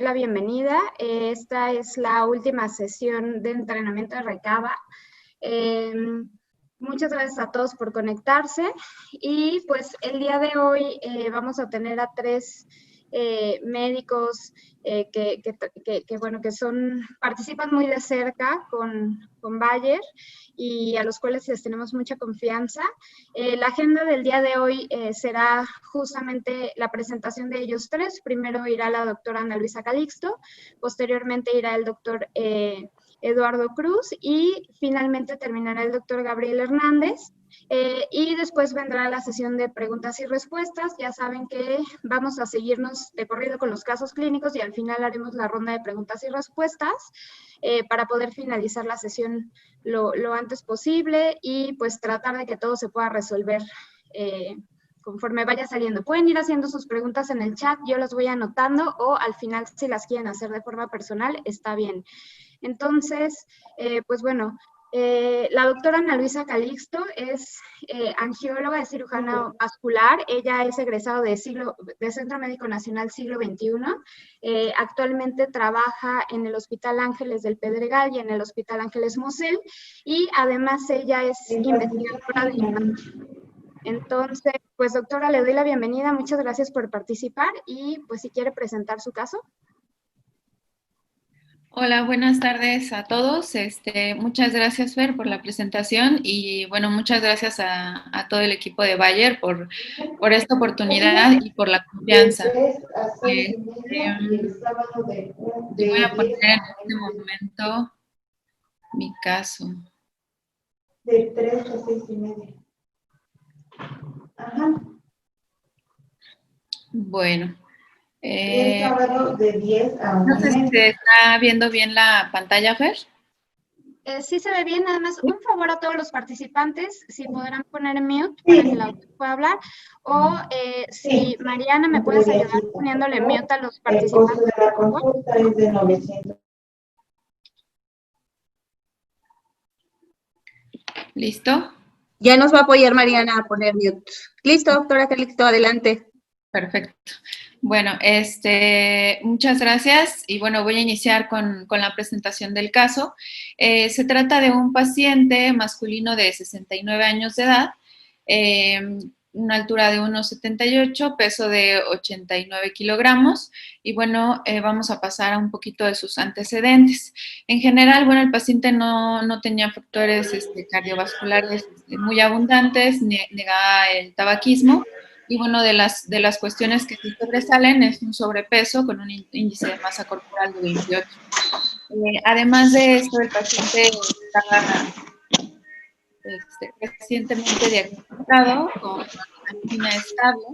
doy la bienvenida. Esta es la última sesión de entrenamiento de Recaba. Muchas gracias a todos por conectarse y pues el día de hoy vamos a tener a tres médicos participan muy de cerca con Bayer y a los cuales les tenemos mucha confianza. La agenda del día de hoy será justamente la presentación de ellos tres. Primero irá la doctora Ana Luisa Calixto, posteriormente irá el doctor Eduardo Cruz y finalmente terminará el doctor Gabriel Hernández. Y después vendrá la sesión de preguntas y respuestas. Ya saben que vamos a seguirnos de corrido con los casos clínicos y al final haremos la ronda de preguntas y respuestas para poder finalizar la sesión lo antes posible y pues tratar de que todo se pueda resolver conforme vaya saliendo. Pueden ir haciendo sus preguntas en el chat, yo las voy anotando o al final si las quieren hacer de forma personal, está bien. Entonces, pues bueno, la doctora Ana Luisa Calixto es angióloga de cirujano vascular. Ella es egresado de Centro Médico Nacional Siglo XXI. Actualmente trabaja en el Hospital Ángeles del Pedregal y en el Hospital Ángeles Mosel. Y además ella es investigadora de INAH. Entonces, pues doctora, le doy la bienvenida. Muchas gracias por participar y pues si quiere presentar su caso. Hola, buenas tardes a todos. Muchas gracias, Fer, por la presentación y bueno, muchas gracias a todo el equipo de Bayer por esta oportunidad y por la confianza. Yo voy a poner en este momento mi caso. De 3 a 6:30. Ajá. Bueno. El sábado de 10 a 1:30. No sé si se está viendo bien la pantalla, Fer. Sí se ve bien, nada más un favor a todos los participantes, si podrán poner en mute para que la autora pueda hablar, o si Mariana me puedes ayudar poniéndole mute a los participantes. El costo de la consulta es de 900. ¿Listo? Ya nos va a apoyar Mariana a poner mute. Listo, doctora Calixto, adelante. Perfecto. Bueno, muchas gracias y bueno, voy a iniciar con la presentación del caso. Se trata de un paciente masculino de 69 años de edad, una altura de 1,78, peso de 89 kilogramos y bueno, vamos a pasar a un poquito de sus antecedentes. En general, bueno, el paciente no tenía factores cardiovasculares muy abundantes, negaba el tabaquismo. Y bueno, de las cuestiones que sí sobresalen es un sobrepeso con un índice de masa corporal de 28. Además de esto, el paciente estaba recientemente diagnosticado con angina estable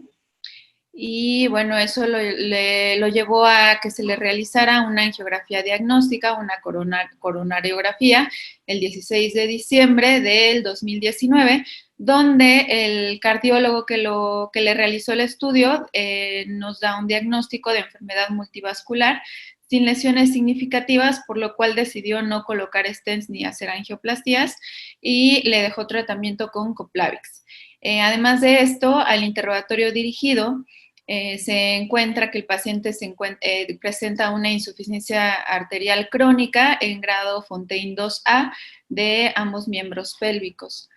y bueno, eso lo llevó a que se le realizara una angiografía diagnóstica, una coronariografía, el 16 de diciembre del 2019, donde el cardiólogo que le realizó el estudio nos da un diagnóstico de enfermedad multivascular sin lesiones significativas, por lo cual decidió no colocar stents ni hacer angioplastías y le dejó tratamiento con Coplavix. Además de esto, al interrogatorio dirigido, se encuentra que el paciente presenta una insuficiencia arterial crónica en grado Fontaine 2A de ambos miembros pélvicos.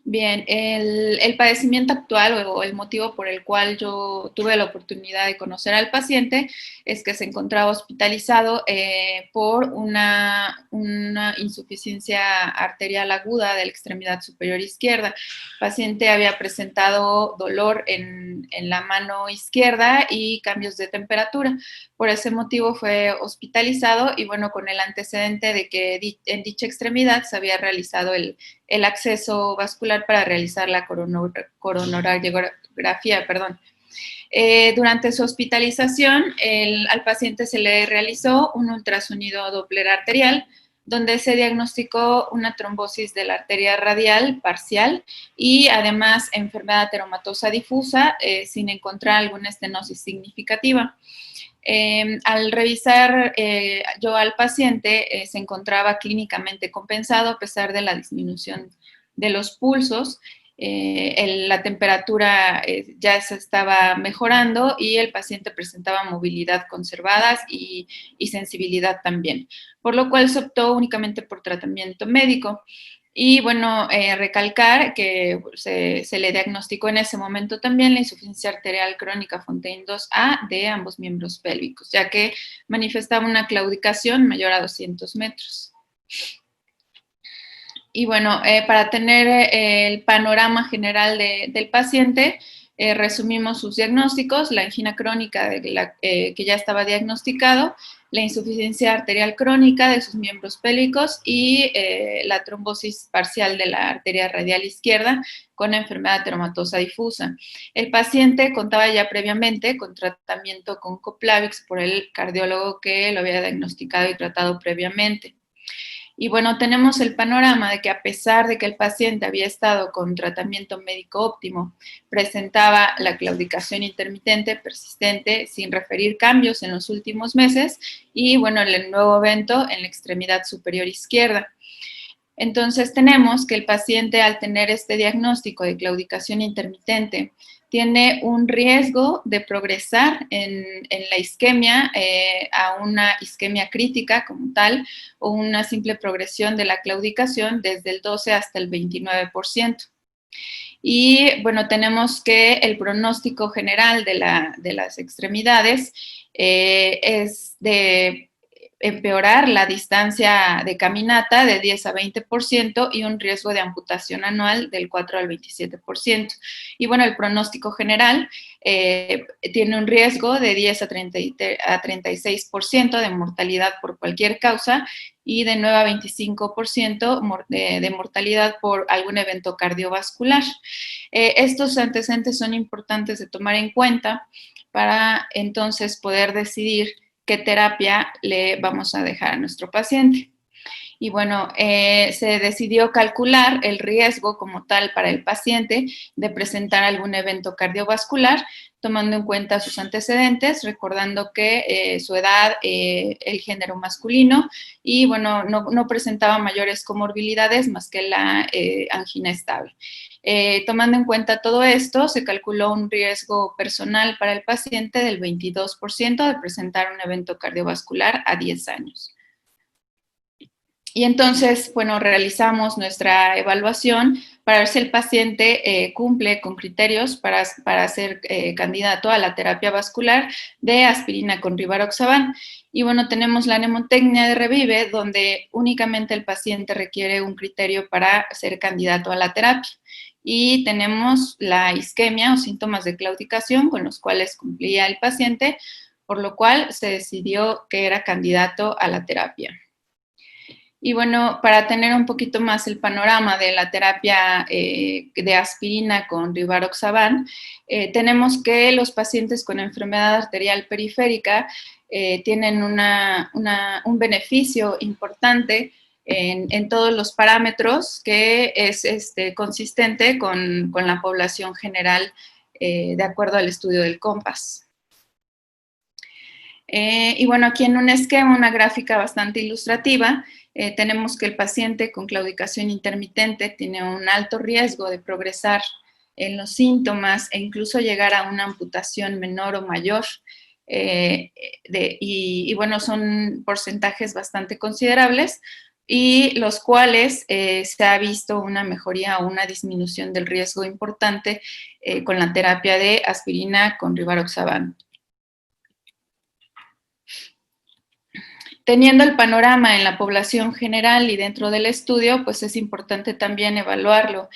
Bien, el padecimiento actual o el motivo por el cual yo tuve la oportunidad de conocer al paciente es que se encontraba hospitalizado por una insuficiencia arterial aguda de la extremidad superior izquierda. El paciente había presentado dolor en la mano izquierda y cambios de temperatura. Por ese motivo fue hospitalizado y bueno, con el antecedente de que en dicha extremidad se había realizado el acceso vascular para realizar la coronariografía. Durante su hospitalización, al paciente se le realizó un ultrasonido Doppler arterial, donde se diagnosticó una trombosis de la arteria radial parcial y además enfermedad ateromatosa difusa sin encontrar alguna estenosis significativa. Al revisar yo al paciente, se encontraba clínicamente compensado a pesar de la disminución de los pulsos la temperatura ya se estaba mejorando y el paciente presentaba movilidad conservada y sensibilidad también, por lo cual se optó únicamente por tratamiento médico. Y bueno, recalcar que se le diagnosticó en ese momento también la insuficiencia arterial crónica Fontaine 2A de ambos miembros pélvicos, ya que manifestaba una claudicación mayor a 200 metros. Y bueno, para tener el panorama general del paciente, resumimos sus diagnósticos: la angina crónica que ya estaba diagnosticado, la insuficiencia arterial crónica de sus miembros pélvicos y la trombosis parcial de la arteria radial izquierda con enfermedad reumatosa difusa. El paciente contaba ya previamente con tratamiento con Coplavix por el cardiólogo que lo había diagnosticado y tratado previamente. Y bueno, tenemos el panorama de que a pesar de que el paciente había estado con tratamiento médico óptimo, presentaba la claudicación intermitente persistente sin referir cambios en los últimos meses y bueno, el nuevo evento en la extremidad superior izquierda. Entonces tenemos que el paciente, al tener este diagnóstico de claudicación intermitente, tiene un riesgo de progresar en la isquemia a una isquemia crítica como tal, o una simple progresión de la claudicación desde el 12 hasta el 29%. Y bueno, tenemos que el pronóstico general de las extremidades es de empeorar la distancia de caminata de 10 a 20% y un riesgo de amputación anual del 4 al 27%. Y bueno, el pronóstico general tiene un riesgo de 10 a 36% de mortalidad por cualquier causa y de 9 a 25% de mortalidad por algún evento cardiovascular. Estos antecedentes son importantes de tomar en cuenta para entonces poder decidir qué terapia le vamos a dejar a nuestro paciente. Y bueno, se decidió calcular el riesgo como tal para el paciente de presentar algún evento cardiovascular, tomando en cuenta sus antecedentes, recordando que su edad, el género masculino, y bueno, no presentaba mayores comorbilidades más que la angina estable. Tomando en cuenta todo esto, se calculó un riesgo personal para el paciente del 22% de presentar un evento cardiovascular a 10 años. Y entonces, bueno, realizamos nuestra evaluación para ver si el paciente cumple con criterios para ser candidato a la terapia vascular de aspirina con rivaroxaban. Y bueno, tenemos la mnemotecnia de Revive, donde únicamente el paciente requiere un criterio para ser candidato a la terapia. Y tenemos la isquemia o síntomas de claudicación con los cuales cumplía el paciente, por lo cual se decidió que era candidato a la terapia. Y bueno, para tener un poquito más el panorama de la terapia de aspirina con rivaroxaban, tenemos que los pacientes con enfermedad arterial periférica tienen un beneficio importante en todos los parámetros que es consistente con la población general de acuerdo al estudio del COMPAS. Y bueno, aquí en un esquema, una gráfica bastante ilustrativa, tenemos que el paciente con claudicación intermitente tiene un alto riesgo de progresar en los síntomas e incluso llegar a una amputación menor o mayor. Y bueno, son porcentajes bastante considerables y los cuales se ha visto una mejoría o una disminución del riesgo importante con la terapia de aspirina con rivaroxaban. Teniendo el panorama en la población general y dentro del estudio, pues es importante también evaluarlo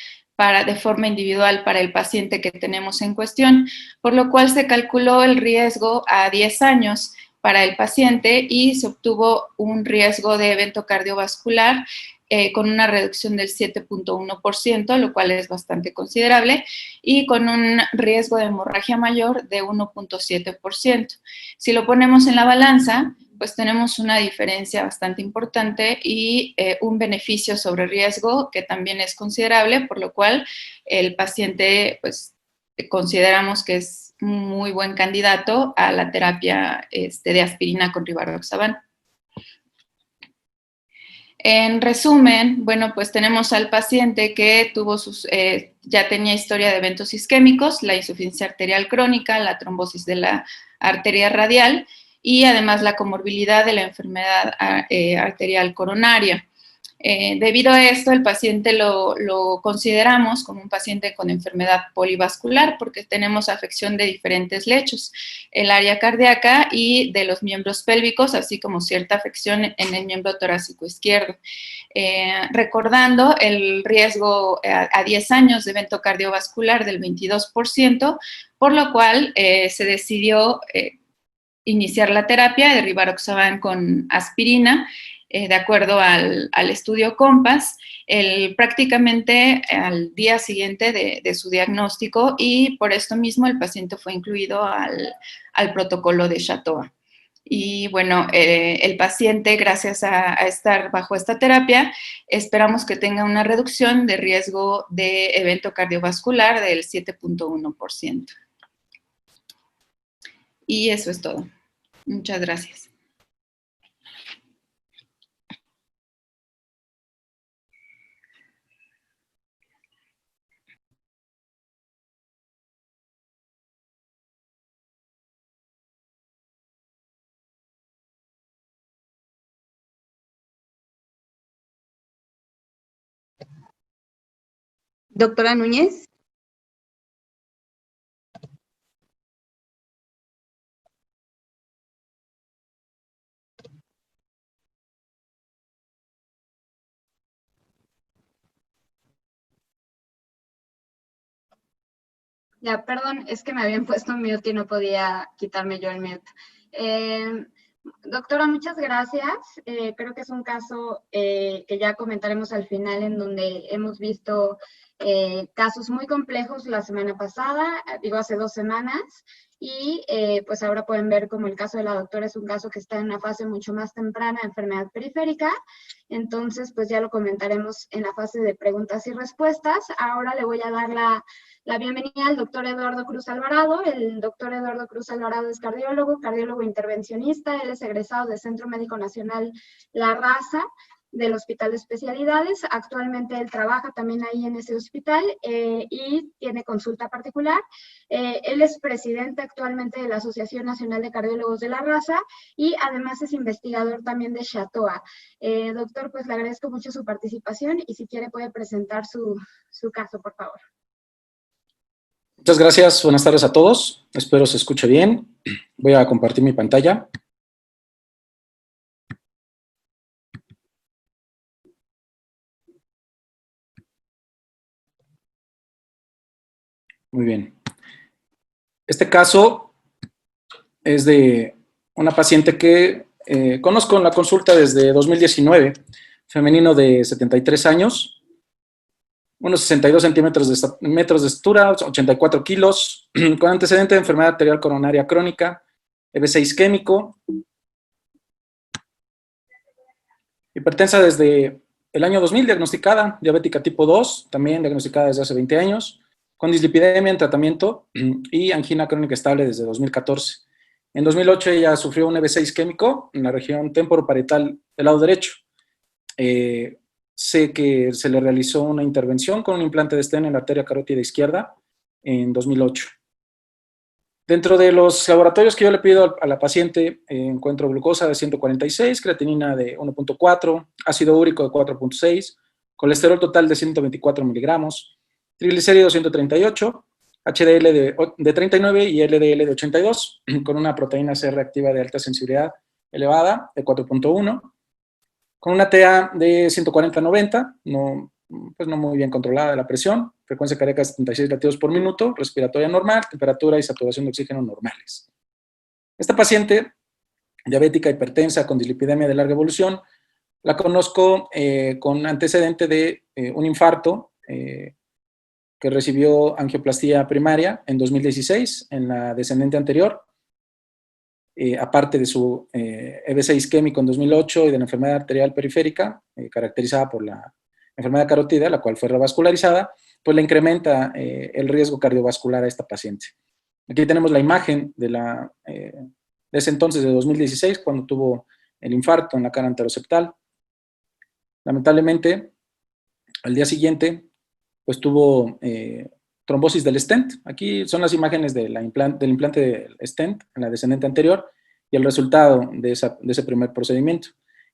de forma individual para el paciente que tenemos en cuestión, por lo cual se calculó el riesgo a 10 años para el paciente y se obtuvo un riesgo de evento cardiovascular con una reducción del 7.1%, lo cual es bastante considerable, y con un riesgo de hemorragia mayor de 1.7%. Si lo ponemos en la balanza, pues tenemos una diferencia bastante importante y un beneficio sobre riesgo que también es considerable, por lo cual el paciente, pues, consideramos que es un muy buen candidato a la terapia de aspirina con rivaroxaban. En resumen, bueno, pues tenemos al paciente que ya tenía historia de eventos isquémicos, la insuficiencia arterial crónica, la trombosis de la arteria radial y además la comorbilidad de la enfermedad arterial coronaria. Debido a esto, el paciente lo consideramos como un paciente con enfermedad polivascular porque tenemos afección de diferentes lechos, el área cardíaca y de los miembros pélvicos, así como cierta afección en el miembro torácico izquierdo. Recordando el riesgo a 10 años de evento cardiovascular del 22%, por lo cual se decidió iniciar la terapia de rivaroxaban con aspirina, de acuerdo al estudio COMPASS, prácticamente al día siguiente de su diagnóstico, y por esto mismo el paciente fue incluido al protocolo de Chateau. Y bueno, el paciente, gracias a estar bajo esta terapia, esperamos que tenga una reducción de riesgo de evento cardiovascular del 7.1%. Y eso es todo. Muchas gracias. Doctora Núñez. Ya, perdón, es que me habían puesto mute y no podía quitarme yo el mute. Doctora, muchas gracias. Creo que es un caso que ya comentaremos al final, en donde hemos visto casos muy complejos la semana pasada, digo hace 2 semanas, y pues ahora pueden ver como el caso de la doctora es un caso que está en una fase mucho más temprana de enfermedad periférica. Entonces, pues ya lo comentaremos en la fase de preguntas y respuestas. Ahora le voy a dar la bienvenida al doctor Eduardo Cruz Alvarado. El doctor Eduardo Cruz Alvarado es cardiólogo intervencionista. Él es egresado del Centro Médico Nacional La Raza, del Hospital de Especialidades. Actualmente él trabaja también ahí en ese hospital y tiene consulta particular. Él es presidente actualmente de la Asociación Nacional de Cardiólogos de La Raza y además es investigador también de Chateau. Doctor, pues le agradezco mucho su participación y si quiere puede presentar su caso, por favor. Muchas gracias, buenas tardes a todos. Espero se escuche bien. Voy a compartir mi pantalla. Muy bien. Este caso es de una paciente que conozco en la consulta desde 2019, femenino de 73 años, unos 62 metros de estatura, 84 kilos, con antecedente de enfermedad arterial coronaria crónica, EBC isquémico, hipertensa desde el año 2000, diagnosticada, diabética tipo 2, también diagnosticada desde hace 20 años, con dislipidemia en tratamiento y angina crónica estable desde 2014. En 2008 ella sufrió un EBC isquémico en la región temporoparietal del lado derecho. Sé que se le realizó una intervención con un implante de stent en la arteria carótida izquierda en 2008. Dentro de los laboratorios que yo le pido a la paciente, encuentro glucosa de 146, creatinina de 1.4, ácido úrico de 4.6, colesterol total de 124 miligramos, triglicéridos 138, HDL de 39 y LDL de 82, con una proteína C reactiva de alta sensibilidad elevada de 4.1, con una TA de 140-90, pues no muy bien controlada de la presión, frecuencia cardíaca de 76 latidos por minuto, respiratoria normal, temperatura y saturación de oxígeno normales. Esta paciente, diabética, hipertensa, con dislipidemia de larga evolución, la conozco con antecedente de un infarto que recibió angioplastía primaria en 2016, en la descendente anterior, aparte de su EBC isquémico en 2008 y de la enfermedad arterial periférica, caracterizada por la enfermedad carótida, la cual fue revascularizada, pues le incrementa el riesgo cardiovascular a esta paciente. Aquí tenemos la imagen de ese entonces, de 2016, cuando tuvo el infarto en la cara anteroseptal. Lamentablemente, al día siguiente, pues tuvo trombosis del stent. Aquí son las imágenes del implante del stent en la descendente anterior y el resultado de ese primer procedimiento.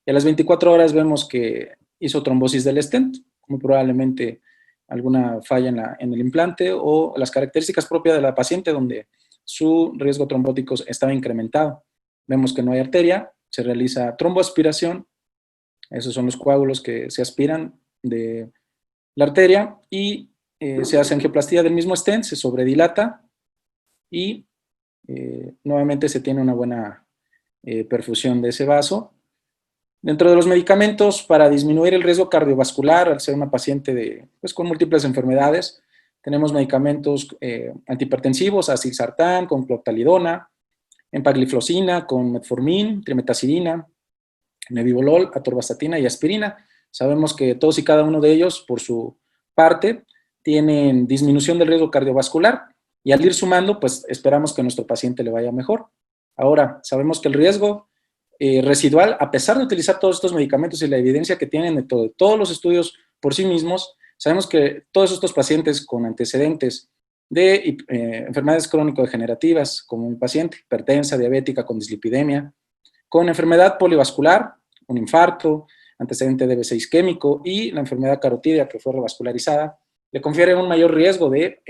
Y a las 24 horas vemos que hizo trombosis del stent, muy probablemente alguna falla en el implante o las características propias de la paciente donde su riesgo trombótico estaba incrementado. Vemos que no hay arteria, se realiza tromboaspiración, esos son los coágulos que se aspiran de la arteria y se hace angioplastía del mismo stent, se sobredilata y nuevamente se tiene una buena perfusión de ese vaso. Dentro de los medicamentos para disminuir el riesgo cardiovascular, al ser una paciente con múltiples enfermedades, tenemos medicamentos antihipertensivos, acilsartán con cloptalidona, empagliflozina con metformin, trimetazidina, nebivolol, atorvastatina y aspirina. Sabemos que todos y cada uno de ellos, por su parte, tienen disminución del riesgo cardiovascular y al ir sumando, pues esperamos que a nuestro paciente le vaya mejor. Ahora, sabemos que el riesgo residual, a pesar de utilizar todos estos medicamentos y la evidencia que tienen de todos los estudios por sí mismos, sabemos que todos estos pacientes con antecedentes de enfermedades crónico-degenerativas, como un paciente hipertensa, diabética, con dislipidemia, con enfermedad polivascular, un infarto, antecedente de BC isquémico y la enfermedad carotídea que fue revascularizada, le confiere un mayor riesgo de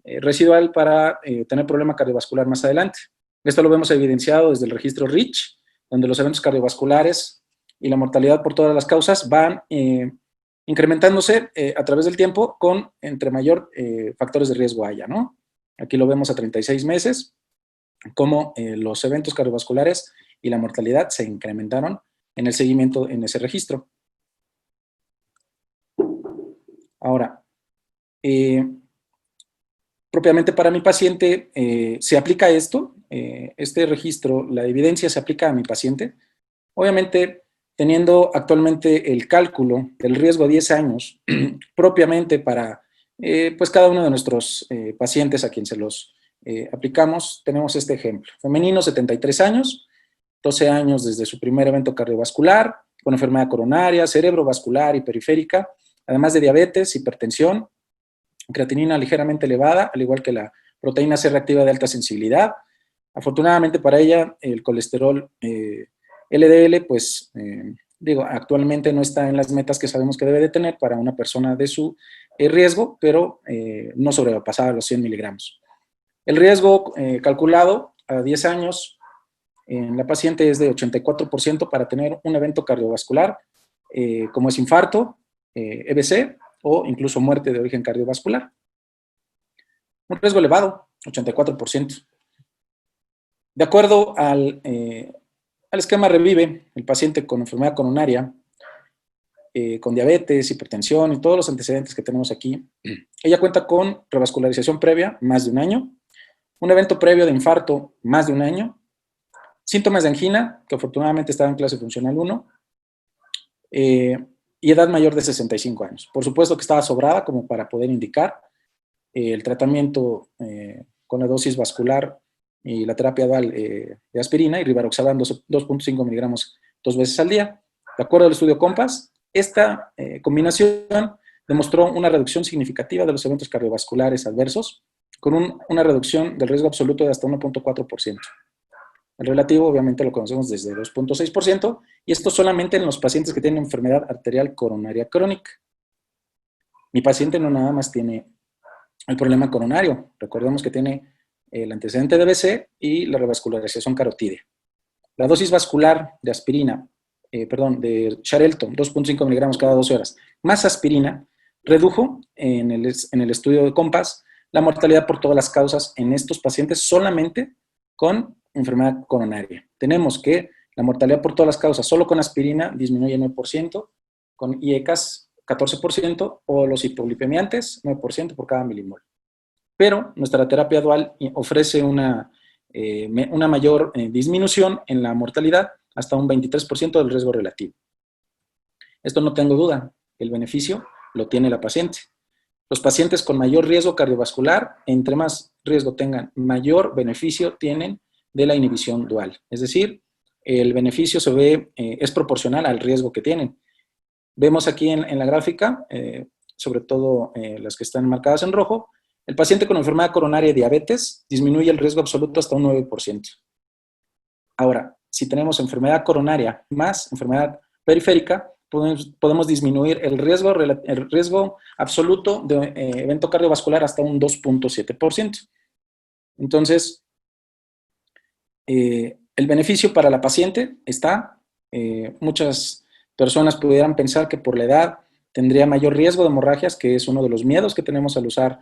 residual para tener problema cardiovascular más adelante. Esto lo vemos evidenciado desde el registro REACH, donde los eventos cardiovasculares y la mortalidad por todas las causas van incrementándose a través del tiempo con entre mayor factores de riesgo haya, ¿no? Aquí lo vemos a 36 meses, cómo los eventos cardiovasculares y la mortalidad se incrementaron en el seguimiento en ese registro. Ahora, propiamente para mi paciente se aplica esto, este registro, la evidencia se aplica a mi paciente. Obviamente, teniendo actualmente el cálculo del riesgo a 10 años, propiamente para pues cada uno de nuestros pacientes a quien se los aplicamos, tenemos este ejemplo. Femenino, 73 años, 12 años desde su primer evento cardiovascular, con enfermedad coronaria, cerebrovascular y periférica, además de diabetes, hipertensión, creatinina ligeramente elevada, al igual que la proteína C reactiva de alta sensibilidad. Afortunadamente para ella, el colesterol LDL, pues, actualmente no está en las metas que sabemos que debe de tener para una persona de su riesgo, pero no sobrepasaba los 100 miligramos. El riesgo calculado a 10 años en la paciente es de 84% para tener un evento cardiovascular, como es infarto, EBC o incluso muerte de origen cardiovascular. Un riesgo elevado, 84%. De acuerdo al esquema REVIVE, el paciente con enfermedad coronaria, con diabetes, hipertensión y todos los antecedentes que tenemos aquí, ella cuenta con revascularización previa, más de un año, un evento previo de infarto, más de un año, síntomas de angina, que afortunadamente estaba en clase funcional 1, y edad mayor de 65 años. Por supuesto que estaba sobrada como para poder indicar el tratamiento con la dosis vascular y la terapia dual de aspirina y rivaroxaban 2.5 miligramos 2 veces al día. De acuerdo al estudio COMPAS, esta combinación demostró una reducción significativa de los eventos cardiovasculares adversos con una reducción del riesgo absoluto de hasta 1.4%. El relativo, obviamente, lo conocemos desde 2.6%, y esto solamente en los pacientes que tienen enfermedad arterial coronaria crónica. Mi paciente no nada más tiene el problema coronario, recordemos que tiene el antecedente de BC y la revascularización carotídea. La dosis vascular de aspirina, de Xarelto, 2.5 miligramos cada 12 horas, más aspirina, redujo en el estudio de COMPAS la mortalidad por todas las causas en estos pacientes solamente con enfermedad coronaria. Tenemos que la mortalidad por todas las causas solo con aspirina disminuye 9%, con IECAS 14% o los hipolipemiantes 9% por cada milimol. Pero nuestra terapia dual ofrece una mayor disminución en la mortalidad, hasta un 23% del riesgo relativo. Esto no tengo duda, el beneficio lo tiene la paciente. Los pacientes con mayor riesgo cardiovascular, entre más riesgo tengan, mayor beneficio tienen de la inhibición dual. Es decir, el beneficio es proporcional al riesgo que tienen. Vemos aquí en la gráfica, sobre todo las que están marcadas en rojo, el paciente con enfermedad coronaria y diabetes disminuye el riesgo absoluto hasta un 9%. Ahora, si tenemos enfermedad coronaria más enfermedad periférica, podemos disminuir el riesgo absoluto de evento cardiovascular hasta un 2.7%. Entonces, el beneficio para la paciente está, muchas personas pudieran pensar que por la edad tendría mayor riesgo de hemorragias, que es uno de los miedos que tenemos al usar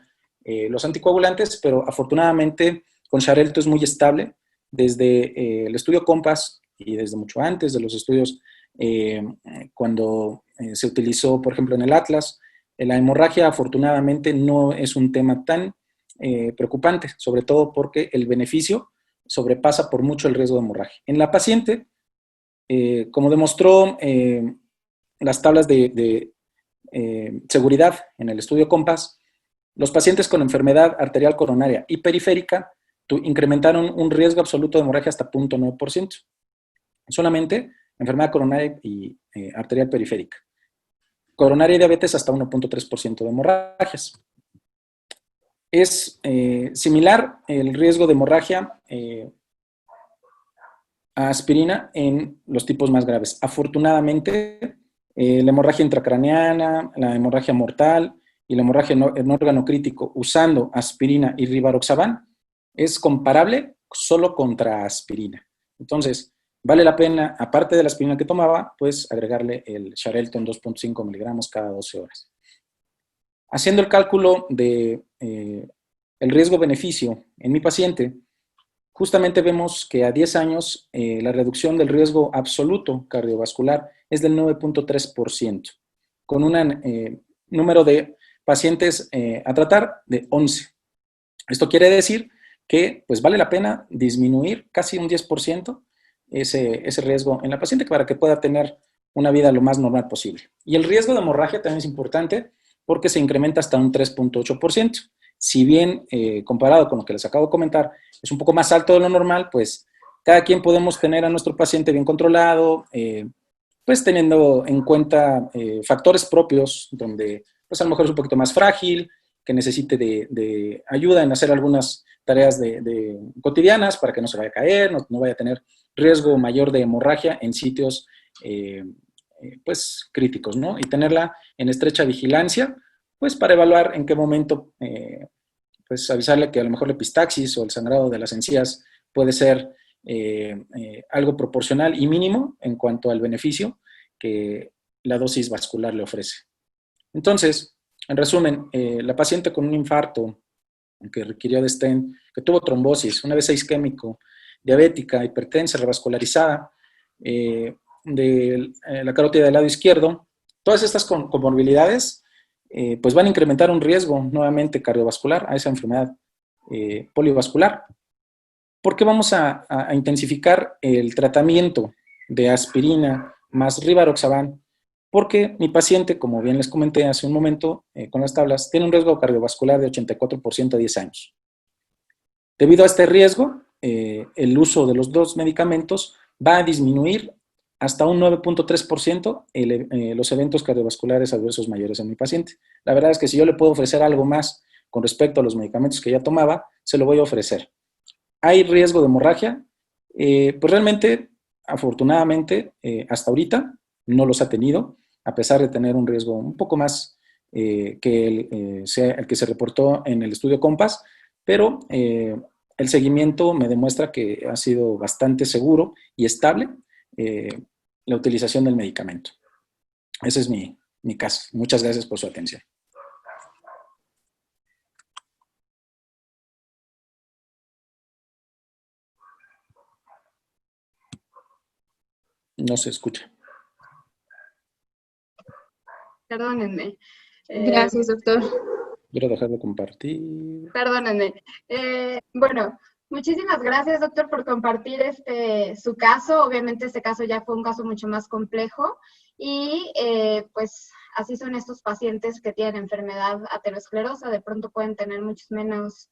los anticoagulantes, pero afortunadamente con Xarelto es muy estable desde el estudio COMPASS y desde mucho antes de los estudios cuando se utilizó, por ejemplo, en el Atlas. La hemorragia afortunadamente no es un tema tan preocupante, sobre todo porque el beneficio sobrepasa por mucho el riesgo de hemorragia. En la paciente, como demostró las tablas de seguridad en el estudio COMPASS, los pacientes con enfermedad arterial coronaria y periférica incrementaron un riesgo absoluto de hemorragia hasta 0.9%. Solamente enfermedad coronaria y arterial periférica. Coronaria y diabetes hasta 1.3% de hemorragias. Es similar el riesgo de hemorragia a aspirina en los tipos más graves. Afortunadamente, la hemorragia intracraneana, la hemorragia mortal y la hemorragia en órgano crítico usando aspirina y rivaroxaban es comparable solo contra aspirina. Entonces, vale la pena, aparte de la aspirina que tomaba, pues agregarle el Xarelto en 2.5 miligramos cada 12 horas. Haciendo el cálculo de el riesgo-beneficio en mi paciente, justamente vemos que a 10 años la reducción del riesgo absoluto cardiovascular es del 9.3%, con un número de pacientes a tratar de 11. Esto quiere decir que pues vale la pena disminuir casi un 10% ese riesgo en la paciente para que pueda tener una vida lo más normal posible. Y el riesgo de hemorragia también es importante porque se incrementa hasta un 3.8%. Si bien comparado con lo que les acabo de comentar es un poco más alto de lo normal, pues cada quien podemos tener a nuestro paciente bien controlado, pues teniendo en cuenta factores propios donde pues a lo mejor es un poquito más frágil, que necesite de ayuda en hacer algunas tareas cotidianas para que no se vaya a caer, no vaya a tener riesgo mayor de hemorragia en sitios pues críticos, ¿no? Y tenerla en estrecha vigilancia, pues para evaluar en qué momento pues avisarle que a lo mejor la epistaxis o el sangrado de las encías puede ser algo proporcional y mínimo en cuanto al beneficio que la dosis vascular le ofrece. Entonces, en resumen, la paciente con un infarto que requirió de stent, que tuvo trombosis, una vez isquémico, diabética, hipertensa, revascularizada, de la carótida del lado izquierdo, todas estas comorbilidades pues van a incrementar un riesgo nuevamente cardiovascular a esa enfermedad polivascular. ¿Por qué vamos a intensificar el tratamiento de aspirina más rivaroxaban? Porque mi paciente, como bien les comenté hace un momento con las tablas, tiene un riesgo cardiovascular de 84% a 10 años. Debido a este riesgo, el uso de los dos medicamentos va a disminuir hasta un 9.3% los eventos cardiovasculares adversos mayores en mi paciente. La verdad es que si yo le puedo ofrecer algo más con respecto a los medicamentos que ya tomaba, se lo voy a ofrecer. ¿Hay riesgo de hemorragia? Pues realmente, afortunadamente, hasta ahorita no los ha tenido, a pesar de tener un riesgo un poco más que el que se reportó en el estudio COMPASS, pero el seguimiento me demuestra que ha sido bastante seguro y estable la utilización del medicamento. Ese es mi caso. Muchas gracias por su atención. No se escucha. Perdónenme. Gracias, doctor. Quiero dejar de compartir. Perdónenme. Bueno, muchísimas gracias, doctor, por compartir su caso. Obviamente este caso ya fue un caso mucho más complejo y pues así son estos pacientes que tienen enfermedad aterosclerosa. De pronto pueden tener muchos menos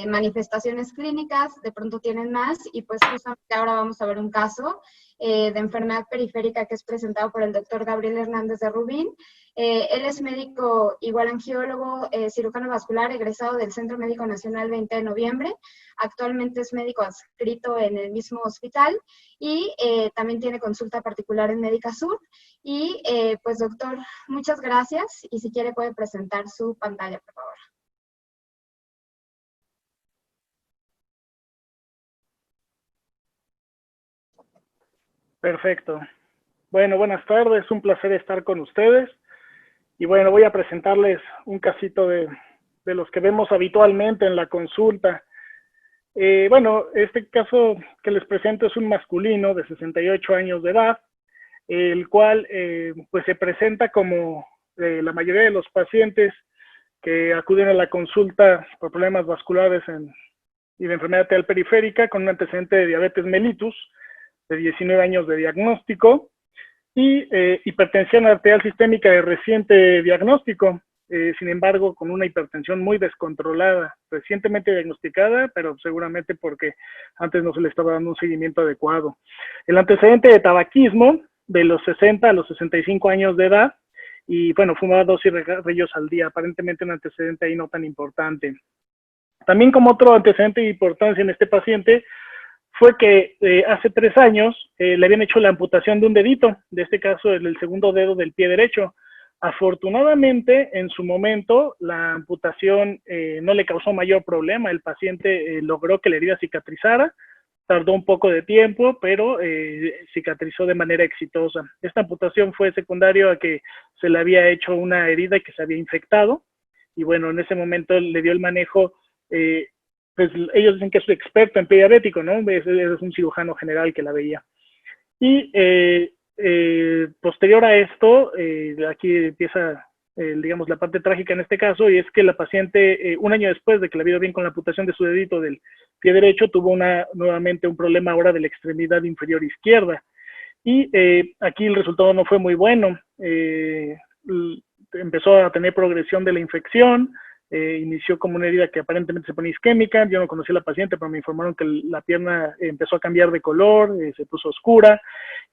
manifestaciones clínicas, de pronto tienen más, y pues justamente ahora vamos a ver un caso de enfermedad periférica que es presentado por el doctor Gabriel Hernández de Rubín. Él es médico, igual angiólogo, cirujano vascular, egresado del Centro Médico Nacional 20 de noviembre. Actualmente es médico adscrito en el mismo hospital y también tiene consulta particular en Médica Sur. Y pues doctor, muchas gracias, y si quiere puede presentar su pantalla, por favor. Perfecto. Bueno, buenas tardes, un placer estar con ustedes. Y bueno, voy a presentarles un casito de los que vemos habitualmente en la consulta. Bueno, este caso que les presento es un masculino de 68 años de edad, el cual pues se presenta como la mayoría de los pacientes que acuden a la consulta por problemas vasculares y de enfermedad arterial periférica con un antecedente de diabetes mellitus, de 19 años de diagnóstico, y hipertensión arterial sistémica de reciente diagnóstico, sin embargo con una hipertensión muy descontrolada, recientemente diagnosticada, pero seguramente porque antes no se le estaba dando un seguimiento adecuado. El antecedente de tabaquismo de los 60 a los 65 años de edad, y bueno, fumaba 2 cigarrillos al día, aparentemente un antecedente ahí no tan importante. También como otro antecedente de importancia en este paciente fue que hace 3 años le habían hecho la amputación de un dedito, de este caso el segundo dedo del pie derecho. Afortunadamente, en su momento, la amputación no le causó mayor problema, el paciente logró que la herida cicatrizara, tardó un poco de tiempo, pero cicatrizó de manera exitosa. Esta amputación fue secundario a que se le había hecho una herida que se había infectado, y bueno, en ese momento le dio el manejo, pues ellos dicen que es un experto en pie diabético, ¿no? Es un cirujano general que la veía. Y posterior a esto, aquí empieza, digamos, la parte trágica en este caso, y es que la paciente, un año después de que le había ido bien con la amputación de su dedito del pie derecho, tuvo nuevamente un problema ahora de la extremidad inferior izquierda. Y aquí el resultado no fue muy bueno. Empezó a tener progresión de la infección, inició como una herida que aparentemente se pone isquémica. Yo no conocí a la paciente, pero me informaron que la pierna empezó a cambiar de color, se puso oscura,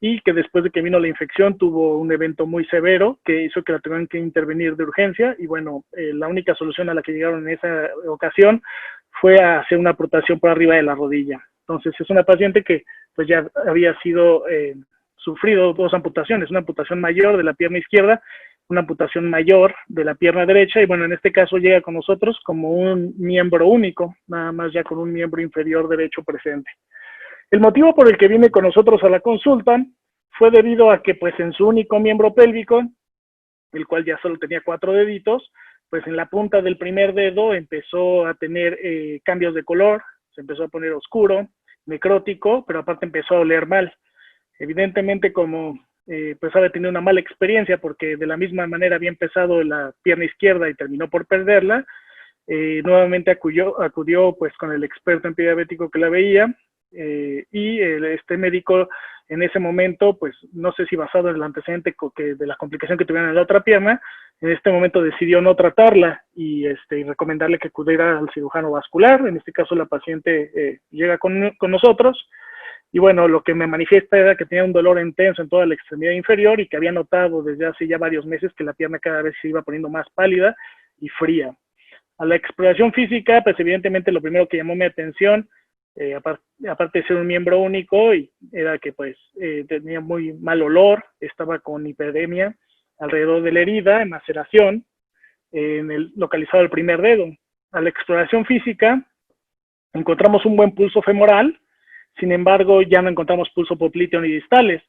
y que después de que vino la infección tuvo un evento muy severo que hizo que la tuvieran que intervenir de urgencia. Y bueno, la única solución a la que llegaron en esa ocasión fue a hacer una amputación por arriba de la rodilla. Entonces es una paciente que pues ya había sufrido 2 amputaciones, una amputación mayor de la pierna izquierda, una amputación mayor de la pierna derecha, y bueno, en este caso llega con nosotros como un miembro único, nada más ya con un miembro inferior derecho presente. El motivo por el que viene con nosotros a la consulta fue debido a que pues en su único miembro pélvico, el cual ya solo tenía 4 deditos, pues en la punta del primer dedo empezó a tener cambios de color, se empezó a poner oscuro, necrótico, pero aparte empezó a oler mal. Evidentemente, como pues había tenido una mala experiencia, porque de la misma manera había empezado la pierna izquierda y terminó por perderla, nuevamente acudió pues con el experto en pie diabético que la veía, y este médico en ese momento, pues no sé si basado en el antecedente de la complicación que tuvieron en la otra pierna, en este momento decidió no tratarla y recomendarle que acudiera al cirujano vascular. En este caso la paciente llega con nosotros, y bueno, lo que me manifiesta era que tenía un dolor intenso en toda la extremidad inferior y que había notado desde hace ya varios meses que la pierna cada vez se iba poniendo más pálida y fría. A la exploración física, pues evidentemente lo primero que llamó mi atención, aparte de ser un miembro único, era que pues tenía muy mal olor, estaba con hiperemia alrededor de la herida, en maceración, localizado el primer dedo. A la exploración física encontramos un buen pulso femoral, sin embargo ya no encontramos pulso popliteo ni distales,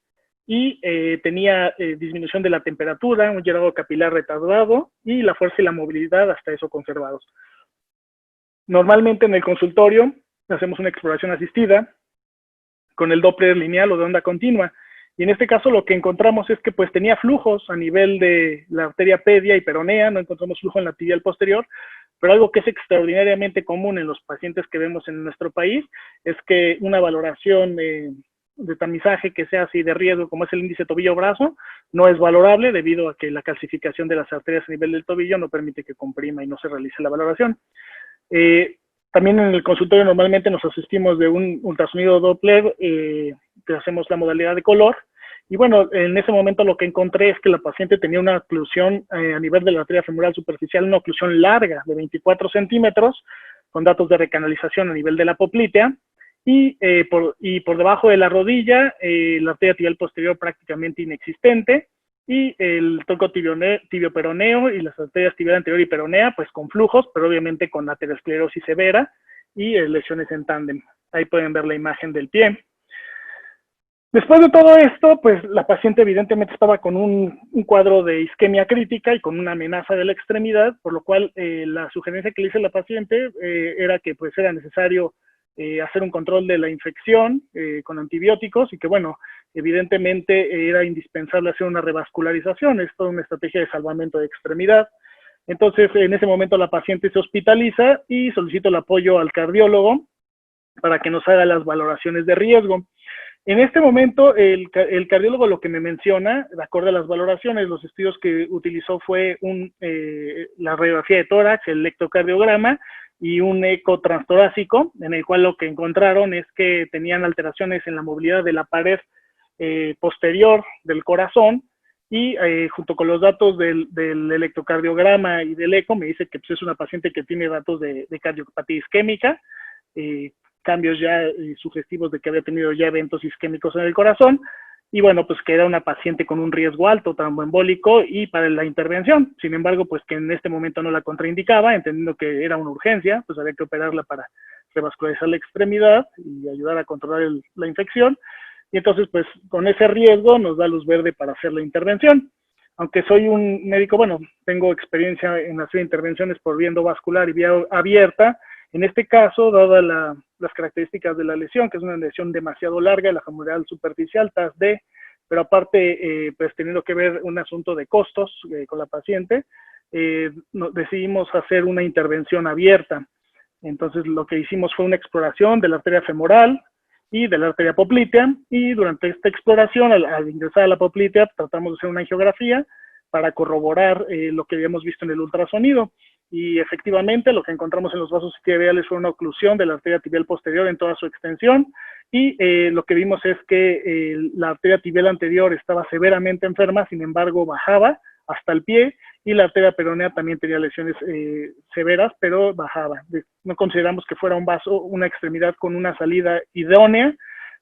y tenía disminución de la temperatura, un llenado capilar retardado, y la fuerza y la movilidad hasta eso conservados. Normalmente en el consultorio hacemos una exploración asistida con el Doppler lineal o de onda continua, y en este caso lo que encontramos es que pues tenía flujos a nivel de la arteria pedia y peronea, no encontramos flujo en la tibial posterior, pero algo que es extraordinariamente común en los pacientes que vemos en nuestro país es que una valoración de tamizaje que sea así de riesgo, como es el índice tobillo-brazo, no es valorable debido a que la calcificación de las arterias a nivel del tobillo no permite que comprima y no se realice la valoración. También en el consultorio normalmente nos asistimos de un ultrasonido Doppler, que hacemos la modalidad de color. Y bueno, en ese momento lo que encontré es que la paciente tenía una oclusión a nivel de la arteria femoral superficial, una oclusión larga de 24 centímetros, con datos de recanalización a nivel de la poplitea, y por debajo de la rodilla, la arteria tibial posterior prácticamente inexistente, y el tronco tibioperoneo y las arterias tibial anterior y peronea, pues con flujos, pero obviamente con aterosclerosis severa y lesiones en tándem. Ahí pueden ver la imagen del pie. Después de todo esto, pues la paciente evidentemente estaba con un cuadro de isquemia crítica y con una amenaza de la extremidad, por lo cual la sugerencia que le hice a la paciente era que pues era necesario hacer un control de la infección con antibióticos y que bueno, evidentemente era indispensable hacer una revascularización, es toda una estrategia de salvamento de extremidad. Entonces en ese momento la paciente se hospitaliza y solicito el apoyo al cardiólogo para que nos haga las valoraciones de riesgo. En este momento, el cardiólogo lo que me menciona, de acuerdo a las valoraciones, los estudios que utilizó fue la radiografía de tórax, el electrocardiograma y un eco transtorácico, en el cual lo que encontraron es que tenían alteraciones en la movilidad de la pared posterior del corazón y junto con los datos del electrocardiograma y del eco me dice que pues, es una paciente que tiene datos de cardiopatía isquémica, cambios ya sugestivos de que había tenido ya eventos isquémicos en el corazón, y bueno, pues que era una paciente con un riesgo alto, tromboembólico, y para la intervención. Sin embargo, pues que en este momento no la contraindicaba, entendiendo que era una urgencia, pues había que operarla para revascularizar la extremidad y ayudar a controlar la infección, y entonces pues con ese riesgo nos da luz verde para hacer la intervención. Aunque soy un médico, bueno, tengo experiencia en hacer intervenciones por vía endovascular y vía abierta. En este caso, dadas las características de la lesión, que es una lesión demasiado larga, la femoral superficial, TAS-D, pero aparte, pues teniendo que ver un asunto de costos con la paciente, decidimos hacer una intervención abierta. Entonces, lo que hicimos fue una exploración de la arteria femoral y de la arteria poplitea, y durante esta exploración, al ingresar a la poplitea, tratamos de hacer una angiografía para corroborar lo que habíamos visto en el ultrasonido. Y efectivamente lo que encontramos en los vasos tibiales fue una oclusión de la arteria tibial posterior en toda su extensión, y lo que vimos es que la arteria tibial anterior estaba severamente enferma, sin embargo bajaba hasta el pie, y la arteria peronea también tenía lesiones severas, pero bajaba. No consideramos que fuera un vaso, una extremidad con una salida idónea,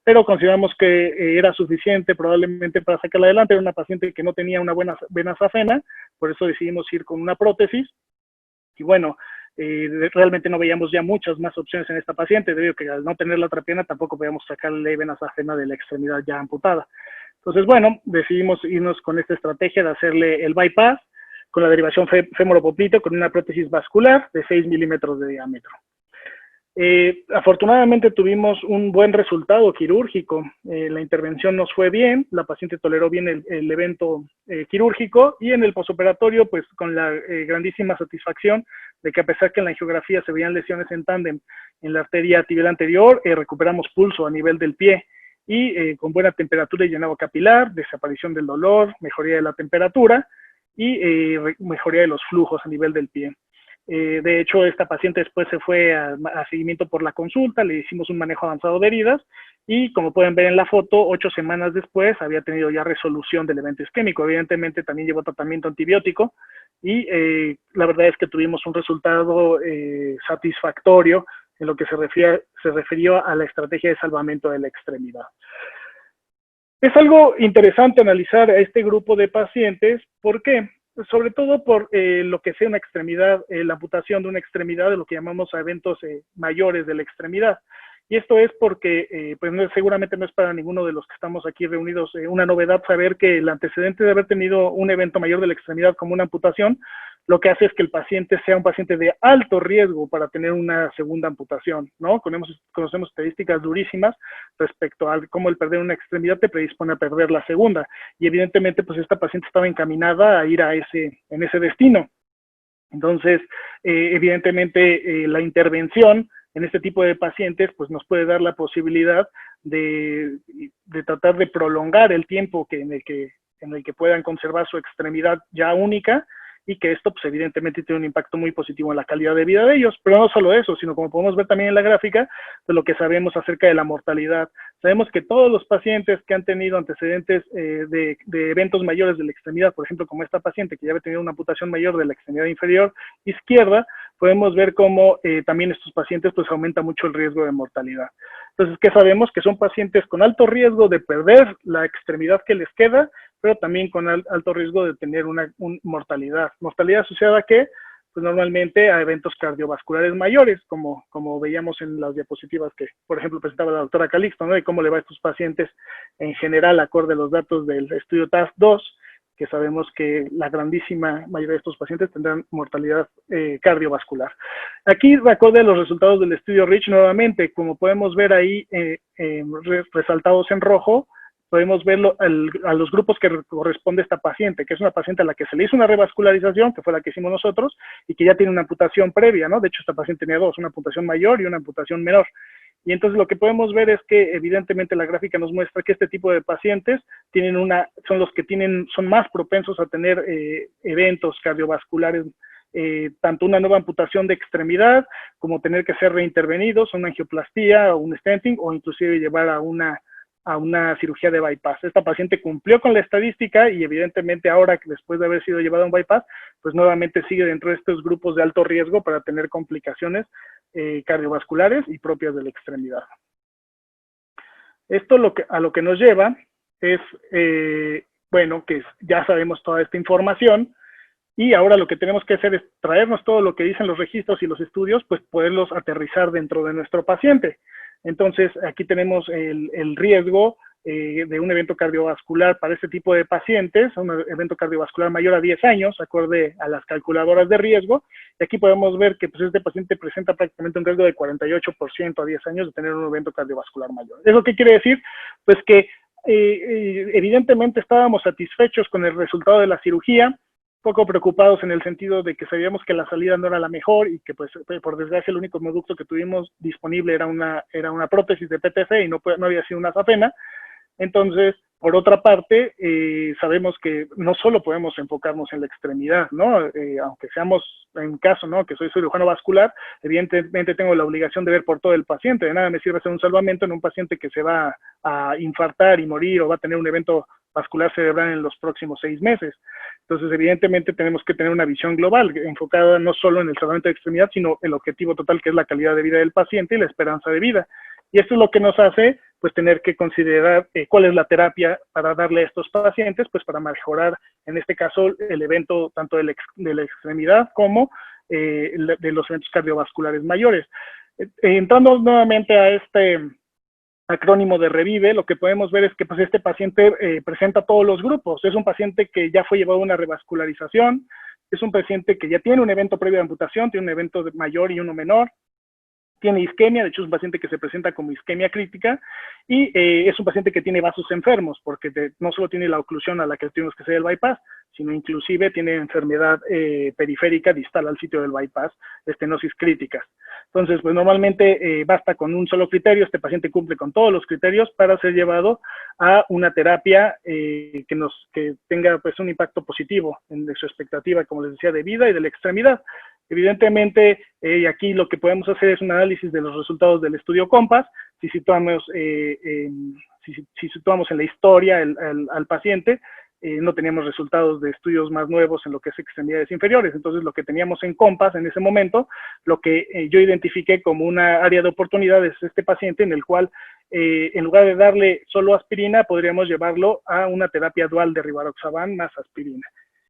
pero consideramos que era suficiente probablemente para sacarla adelante. Era una paciente que no tenía una buena vena safena, por eso decidimos ir con una prótesis. Y bueno, realmente no veíamos ya muchas más opciones en esta paciente, debido a que al no tener la otra pierna tampoco podíamos sacarle vena safena de la extremidad ya amputada. Entonces, bueno, decidimos irnos con esta estrategia de hacerle el bypass con la derivación femoropopliteo con una prótesis vascular de 6 milímetros de diámetro. Afortunadamente tuvimos un buen resultado quirúrgico, la intervención nos fue bien, la paciente toleró bien el evento quirúrgico, y en el posoperatorio pues con la grandísima satisfacción de que a pesar que en la angiografía se veían lesiones en tándem en la arteria tibial anterior, recuperamos pulso a nivel del pie y con buena temperatura y llenado capilar, desaparición del dolor, mejoría de la temperatura y mejoría de los flujos a nivel del pie. De hecho, esta paciente después se fue a seguimiento por la consulta, le hicimos un manejo avanzado de heridas y como pueden ver en la foto, 8 semanas después había tenido ya resolución del evento isquémico. Evidentemente también llevó tratamiento antibiótico y la verdad es que tuvimos un resultado satisfactorio en lo que se refirió a la estrategia de salvamento de la extremidad. Es algo interesante analizar a este grupo de pacientes, ¿por qué? Sobre todo por lo que sea una extremidad, la amputación de una extremidad, de lo que llamamos a eventos mayores de la extremidad. Y esto es porque, pues seguramente no es para ninguno de los que estamos aquí reunidos una novedad saber que el antecedente de haber tenido un evento mayor de la extremidad como una amputación, lo que hace es que el paciente sea un paciente de alto riesgo para tener una segunda amputación, ¿no? Conocemos estadísticas durísimas respecto a cómo el perder una extremidad te predispone a perder la segunda. Y evidentemente, pues esta paciente estaba encaminada a ir en ese destino. Entonces, evidentemente, la intervención en este tipo de pacientes, pues nos puede dar la posibilidad de tratar de prolongar el tiempo en el que puedan conservar su extremidad ya única y que esto pues evidentemente tiene un impacto muy positivo en la calidad de vida de ellos, pero no solo eso, sino como podemos ver también en la gráfica, de lo que sabemos acerca de la mortalidad. Sabemos que todos los pacientes que han tenido antecedentes de eventos mayores de la extremidad, por ejemplo, como esta paciente que ya había tenido una amputación mayor de la extremidad inferior izquierda, podemos ver cómo también estos pacientes pues aumenta mucho el riesgo de mortalidad. Entonces, ¿qué sabemos? Que son pacientes con alto riesgo de perder la extremidad que les queda, pero también con alto riesgo de tener una mortalidad. ¿Mortalidad asociada a qué? Pues normalmente a eventos cardiovasculares mayores, como veíamos en las diapositivas que, por ejemplo, presentaba la doctora Calixto, ¿no? De cómo le va a estos pacientes en general, acorde a los datos del estudio TASC-2, que sabemos que la grandísima mayoría de estos pacientes tendrán mortalidad cardiovascular. Aquí acorde los resultados del estudio REACH nuevamente, como podemos ver ahí resaltados en rojo, podemos verlo a los grupos que corresponde a esta paciente, que es una paciente a la que se le hizo una revascularización, que fue la que hicimos nosotros, y que ya tiene una amputación previa, ¿no? De hecho, esta paciente tenía dos, una amputación mayor y una amputación menor. Y entonces lo que podemos ver es que evidentemente la gráfica nos muestra que este tipo de pacientes son los que son más propensos a tener eventos cardiovasculares, tanto una nueva amputación de extremidad, como tener que ser reintervenidos, una angioplastía o un stenting, o inclusive llevar a una cirugía de bypass. Esta paciente cumplió con la estadística y evidentemente ahora que después de haber sido llevada a un bypass, pues nuevamente sigue dentro de estos grupos de alto riesgo para tener complicaciones cardiovasculares y propias de la extremidad. Esto a lo que nos lleva es, bueno, que ya sabemos toda esta información y ahora lo que tenemos que hacer es traernos todo lo que dicen los registros y los estudios, pues poderlos aterrizar dentro de nuestro paciente. Entonces, aquí tenemos el riesgo de un evento cardiovascular para este tipo de pacientes, un evento cardiovascular mayor a 10 años, acorde a las calculadoras de riesgo. Y aquí podemos ver que pues, este paciente presenta prácticamente un riesgo de 48% a 10 años de tener un evento cardiovascular mayor. ¿Eso qué quiere decir? Pues que evidentemente estábamos satisfechos con el resultado de la cirugía, poco preocupados en el sentido de que sabíamos que la salida no era la mejor y que pues por desgracia el único conducto que tuvimos disponible era una prótesis de PTF y no había sido una safena. Entonces, por otra parte, sabemos que no solo podemos enfocarnos en la extremidad, ¿no? Aunque seamos, en caso, ¿no? Que soy cirujano vascular, evidentemente tengo la obligación de ver por todo el paciente. De nada me sirve hacer un salvamento en un paciente que se va a infartar y morir o va a tener un evento vascular cerebral en los próximos 6 meses. Entonces, evidentemente, tenemos que tener una visión global, enfocada no solo en el tratamiento de extremidad, sino el objetivo total, que es la calidad de vida del paciente y la esperanza de vida. Y esto es lo que nos hace, pues, tener que considerar cuál es la terapia para darle a estos pacientes, pues, para mejorar, en este caso, el evento tanto de la extremidad como de los eventos cardiovasculares mayores. Entrando nuevamente a este acrónimo de REVIVE, lo que podemos ver es que pues, este paciente presenta todos los grupos. Es un paciente que ya fue llevado a una revascularización, es un paciente que ya tiene un evento previo de amputación, tiene un evento mayor y uno menor, tiene isquemia, de hecho es un paciente que se presenta como isquemia crítica, y es un paciente que tiene vasos enfermos, porque no solo tiene la oclusión a la que tuvimos que hacer el bypass, sino inclusive tiene enfermedad periférica distal al sitio del bypass, estenosis críticas. Entonces, pues normalmente basta con un solo criterio, este paciente cumple con todos los criterios para ser llevado a una terapia que tenga pues un impacto positivo en su expectativa, como les decía, de vida y de la extremidad. Evidentemente, aquí lo que podemos hacer es un análisis de los resultados del estudio COMPASS. Si situamos en la historia al paciente, no teníamos resultados de estudios más nuevos en lo que es extremidades inferiores. Entonces, lo que teníamos en COMPASS en ese momento, lo que yo identifiqué como una área de oportunidad es este paciente en el cual, en lugar de darle solo aspirina, podríamos llevarlo a una terapia dual de rivaroxaban más aspirina.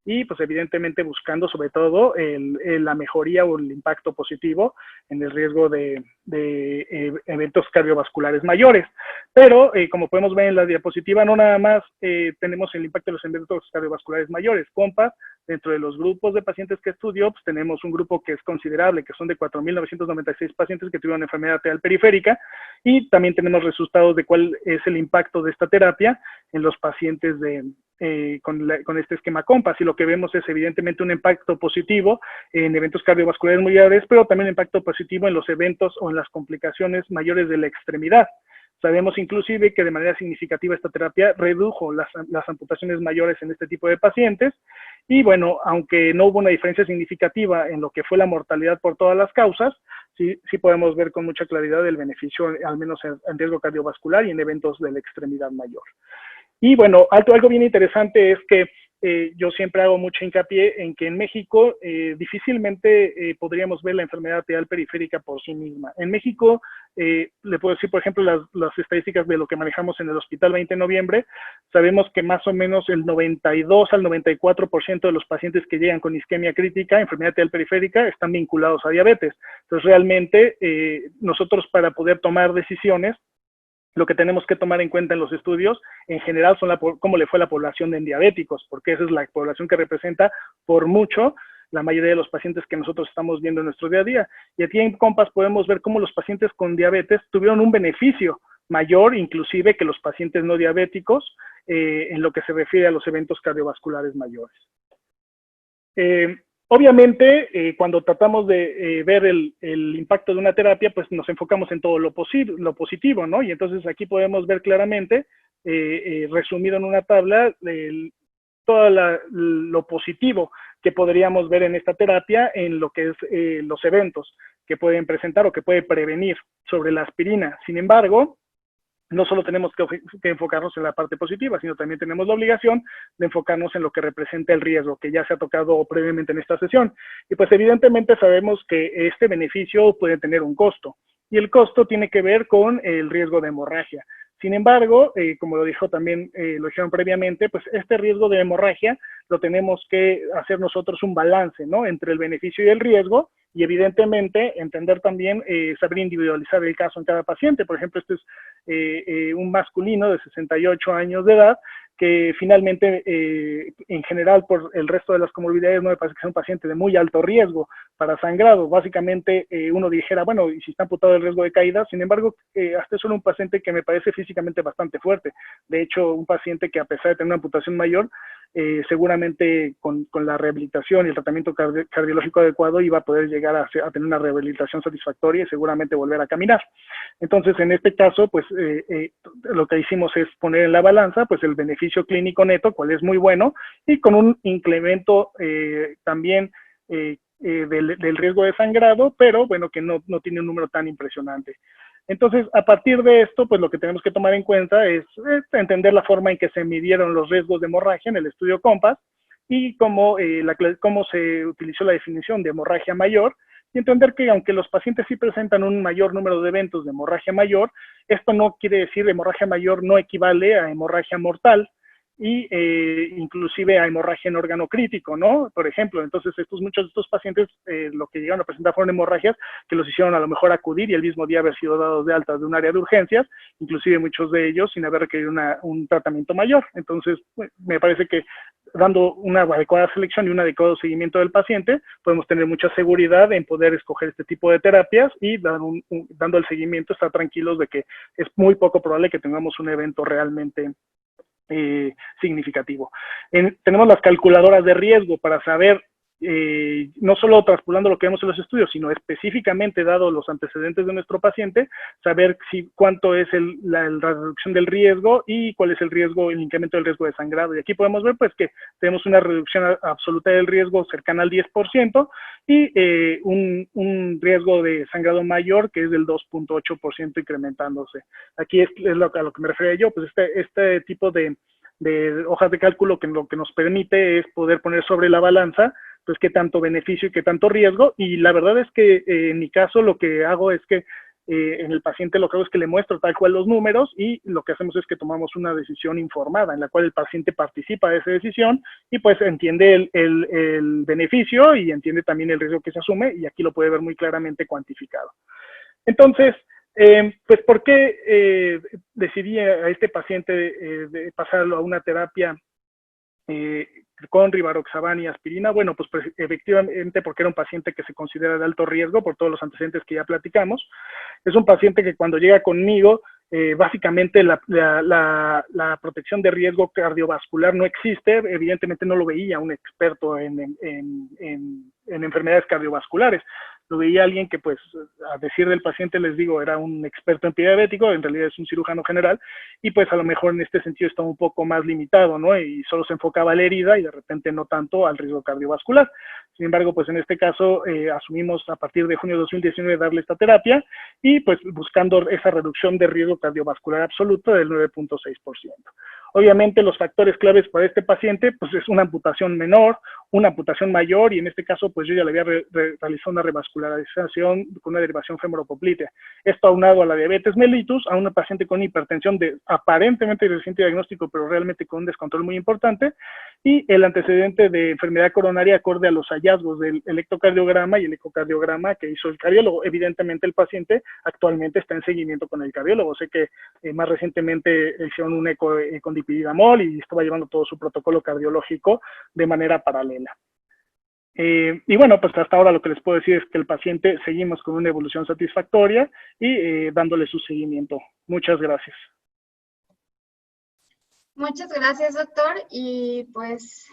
Y pues evidentemente buscando sobre todo la mejoría o el impacto positivo en el riesgo de eventos cardiovasculares mayores. Pero como podemos ver en la diapositiva, no nada más tenemos el impacto de los eventos cardiovasculares mayores. COMPASS, dentro de los grupos de pacientes que estudió, pues tenemos un grupo que es considerable, que son de 4.996 pacientes que tuvieron enfermedad arterial periférica, y también tenemos resultados de cuál es el impacto de esta terapia en los pacientes con este esquema COMPASS, y lo que vemos es evidentemente un impacto positivo en eventos cardiovasculares mayores, pero también un impacto positivo en los eventos o en las complicaciones mayores de la extremidad. Sabemos inclusive que de manera significativa esta terapia redujo las amputaciones mayores en este tipo de pacientes. Y bueno, aunque no hubo una diferencia significativa en lo que fue la mortalidad por todas las causas, sí podemos ver con mucha claridad el beneficio, al menos en riesgo cardiovascular y en eventos de la extremidad mayor. Y bueno, algo bien interesante es que yo siempre hago mucho hincapié en que en México difícilmente podríamos ver la enfermedad arterial periférica por sí misma. En México, le puedo decir, por ejemplo, las estadísticas de lo que manejamos en el Hospital 20 de Noviembre, sabemos que más o menos el 92 al 94% de los pacientes que llegan con isquemia crítica, enfermedad arterial periférica, están vinculados a diabetes. Entonces, realmente, nosotros para poder tomar decisiones, lo que tenemos que tomar en cuenta en los estudios, en general, son cómo le fue a la población en diabéticos, porque esa es la población que representa por mucho la mayoría de los pacientes que nosotros estamos viendo en nuestro día a día. Y aquí en COMPAS podemos ver cómo los pacientes con diabetes tuvieron un beneficio mayor, inclusive, que los pacientes no diabéticos, en lo que se refiere a los eventos cardiovasculares mayores. Obviamente, cuando tratamos de ver el impacto de una terapia, pues nos enfocamos en todo lo positivo, ¿no? Y entonces aquí podemos ver claramente, resumido en una tabla, todo lo positivo que podríamos ver en esta terapia en lo que es los eventos que pueden presentar o que puede prevenir sobre la aspirina. Sin embargo, no solo tenemos que enfocarnos en la parte positiva, sino también tenemos la obligación de enfocarnos en lo que representa el riesgo, que ya se ha tocado previamente en esta sesión. Y pues evidentemente sabemos que este beneficio puede tener un costo, y el costo tiene que ver con el riesgo de hemorragia. Sin embargo, como lo dijo también, lo dijeron previamente, pues este riesgo de hemorragia lo tenemos que hacer nosotros un balance, ¿no? Entre el beneficio y el riesgo, y evidentemente entender también, saber individualizar el caso en cada paciente. Por ejemplo, este es un masculino de 68 años de edad, que finalmente, en general, por el resto de las comorbilidades, no me parece que sea un paciente de muy alto riesgo para sangrado. Básicamente, uno dijera, bueno, y si está amputado el riesgo de caída, sin embargo, hasta es solo un paciente que me parece físicamente bastante fuerte. De hecho, un paciente que a pesar de tener una amputación mayor, seguramente con la rehabilitación y el tratamiento cardiológico adecuado iba a poder llegar a tener una rehabilitación satisfactoria y seguramente volver a caminar. Entonces, en este caso, pues lo que hicimos es poner en la balanza pues el beneficio clínico neto, cual es muy bueno, y con un incremento también del riesgo de sangrado, pero bueno, que no tiene un número tan impresionante. Entonces, a partir de esto, pues lo que tenemos que tomar en cuenta es entender la forma en que se midieron los riesgos de hemorragia en el estudio COMPAS y cómo se utilizó la definición de hemorragia mayor, y entender que aunque los pacientes sí presentan un mayor número de eventos de hemorragia mayor, esto no quiere decir que hemorragia mayor no equivale a hemorragia mortal, y inclusive a hemorragia en órgano crítico, ¿no? Por ejemplo, entonces muchos de estos pacientes lo que llegaron a presentar fueron hemorragias que los hicieron a lo mejor acudir y el mismo día haber sido dados de alta de un área de urgencias, inclusive muchos de ellos sin haber requerido un tratamiento mayor. Entonces, me parece que dando una adecuada selección y un adecuado seguimiento del paciente, podemos tener mucha seguridad en poder escoger este tipo de terapias y dando el seguimiento, estar tranquilos de que es muy poco probable que tengamos un evento realmente significativo. Tenemos las calculadoras de riesgo para saber, no solo traspolando lo que vemos en los estudios, sino específicamente, dado los antecedentes de nuestro paciente, saber cuánto es la reducción del riesgo y cuál es el incremento del riesgo de sangrado. Y aquí podemos ver pues que tenemos una reducción absoluta del riesgo cercana al 10% y un riesgo de sangrado mayor que es del 2.8% incrementándose. Aquí es a lo que me refería yo, pues este tipo de hojas de cálculo que lo que nos permite es poder poner sobre la balanza pues qué tanto beneficio y qué tanto riesgo, y la verdad es que en mi caso lo que hago es que en el paciente lo que hago es que le muestro tal cual los números y lo que hacemos es que tomamos una decisión informada en la cual el paciente participa de esa decisión y pues entiende el beneficio y entiende también el riesgo que se asume, y aquí lo puede ver muy claramente cuantificado. Entonces, pues ¿por qué decidí a este paciente de pasarlo a una terapia con rivaroxaban y aspirina? Bueno, pues efectivamente porque era un paciente que se considera de alto riesgo por todos los antecedentes que ya platicamos. Es un paciente que cuando llega conmigo, básicamente la protección de riesgo cardiovascular no existe. Evidentemente no lo veía un experto en enfermedades cardiovasculares. lo veía alguien que, pues, a decir del paciente, les digo, era un experto en pie diabético, en realidad es un cirujano general, y pues a lo mejor en este sentido estaba un poco más limitado, ¿no? Y solo se enfocaba a la herida y de repente no tanto al riesgo cardiovascular. Sin embargo, pues en este caso asumimos a partir de junio de 2019 darle esta terapia y pues buscando esa reducción de riesgo cardiovascular absoluto del 9.6%. Obviamente los factores claves para este paciente pues es una amputación menor, una amputación mayor y en este caso pues yo ya le había realizado una revascularización con una derivación femoropoplitea. Esto aunado a la diabetes mellitus, a una paciente con hipertensión de aparentemente reciente diagnóstico pero realmente con un descontrol muy importante y el antecedente de enfermedad coronaria acorde a los hallazgos del electrocardiograma y el ecocardiograma que hizo el cardiólogo. Evidentemente el paciente actualmente está en seguimiento con el cardiólogo. Sé que más recientemente hicieron un eco con dipididamol y estaba llevando todo su protocolo cardiológico de manera paralela. Y bueno, pues hasta ahora lo que les puedo decir es que el paciente seguimos con una evolución satisfactoria y dándole su seguimiento. Muchas gracias. Muchas gracias, doctor. Y pues,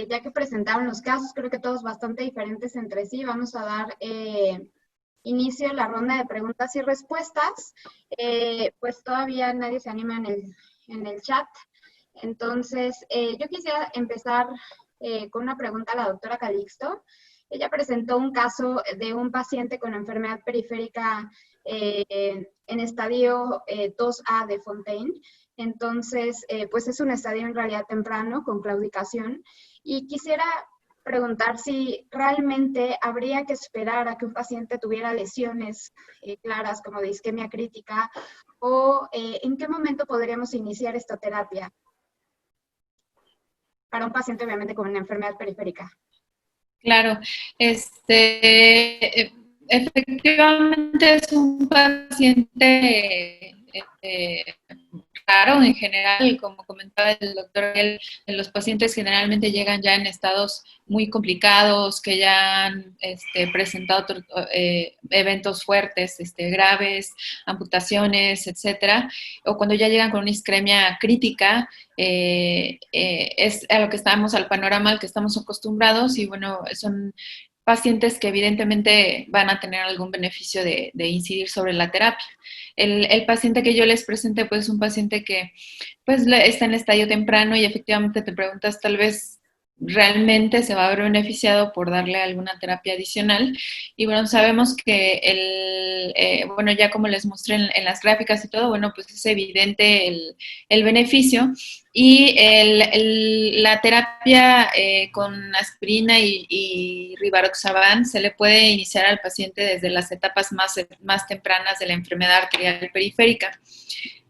ya que presentaron los casos, creo que todos bastante diferentes entre sí, vamos a dar inicio a la ronda de preguntas y respuestas. Pues todavía nadie se anima en el chat. Entonces, yo quisiera empezar con una pregunta a la doctora Calixto. Ella presentó un caso de un paciente con enfermedad periférica en estadio 2A de Fontaine. Entonces, pues es un estadio en realidad temprano con claudicación. Y quisiera preguntar si realmente habría que esperar a que un paciente tuviera lesiones claras como de isquemia crítica o en qué momento podríamos iniciar esta terapia para un paciente obviamente con una enfermedad periférica. Claro, efectivamente es un paciente raro en general, como comentaba el doctor, los pacientes generalmente llegan ya en estados muy complicados, que ya han presentado eventos fuertes, graves, amputaciones, etcétera, o cuando ya llegan con una isquemia crítica, es a lo que estamos, al panorama al que estamos acostumbrados y bueno, son pacientes que evidentemente van a tener algún beneficio de incidir sobre la terapia. El paciente que yo les presenté, pues es un paciente que pues está en estadio temprano y efectivamente te preguntas tal vez realmente se va a ver beneficiado por darle alguna terapia adicional. Y bueno, sabemos que bueno, ya como les mostré en las gráficas y todo, bueno, pues es evidente el beneficio. Y la terapia con aspirina y rivaroxaban se le puede iniciar al paciente desde las etapas más tempranas de la enfermedad arterial periférica.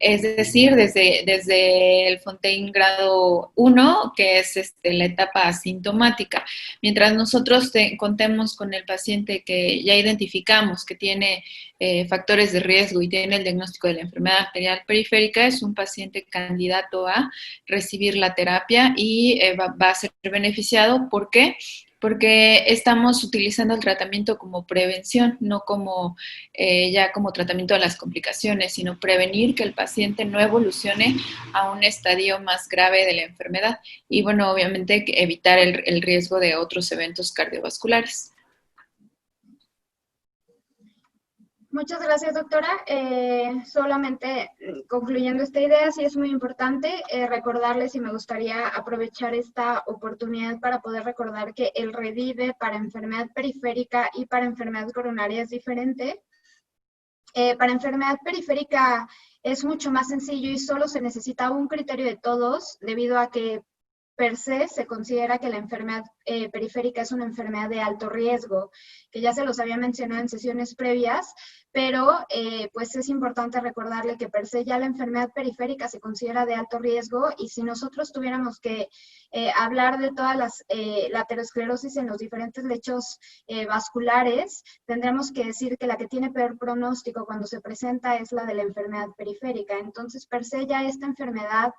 Es decir, desde el Fontaine grado 1, que es la etapa asintomática. Mientras nosotros contemos con el paciente que ya identificamos que tiene factores de riesgo y tiene el diagnóstico de la enfermedad arterial periférica, es un paciente candidato a recibir la terapia y va a ser beneficiado. ¿Por qué? Porque estamos utilizando el tratamiento como prevención, no como ya como tratamiento de las complicaciones, sino prevenir que el paciente no evolucione a un estadio más grave de la enfermedad y, bueno, obviamente evitar el riesgo de otros eventos cardiovasculares. Muchas gracias, doctora. Solamente concluyendo esta idea, sí es muy importante recordarles y me gustaría aprovechar esta oportunidad para poder recordar que el REDIVE para enfermedad periférica y para enfermedad coronaria es diferente. Para enfermedad periférica es mucho más sencillo y solo se necesita un criterio de todos debido a que per se considera que la enfermedad periférica es una enfermedad de alto riesgo, que ya se los había mencionado en sesiones previas, pero pues es importante recordarle que per se ya la enfermedad periférica se considera de alto riesgo y si nosotros tuviéramos que hablar de todas la aterosclerosis en los diferentes lechos vasculares, tendremos que decir que la que tiene peor pronóstico cuando se presenta es la de la enfermedad periférica. Entonces, per se ya esta enfermedad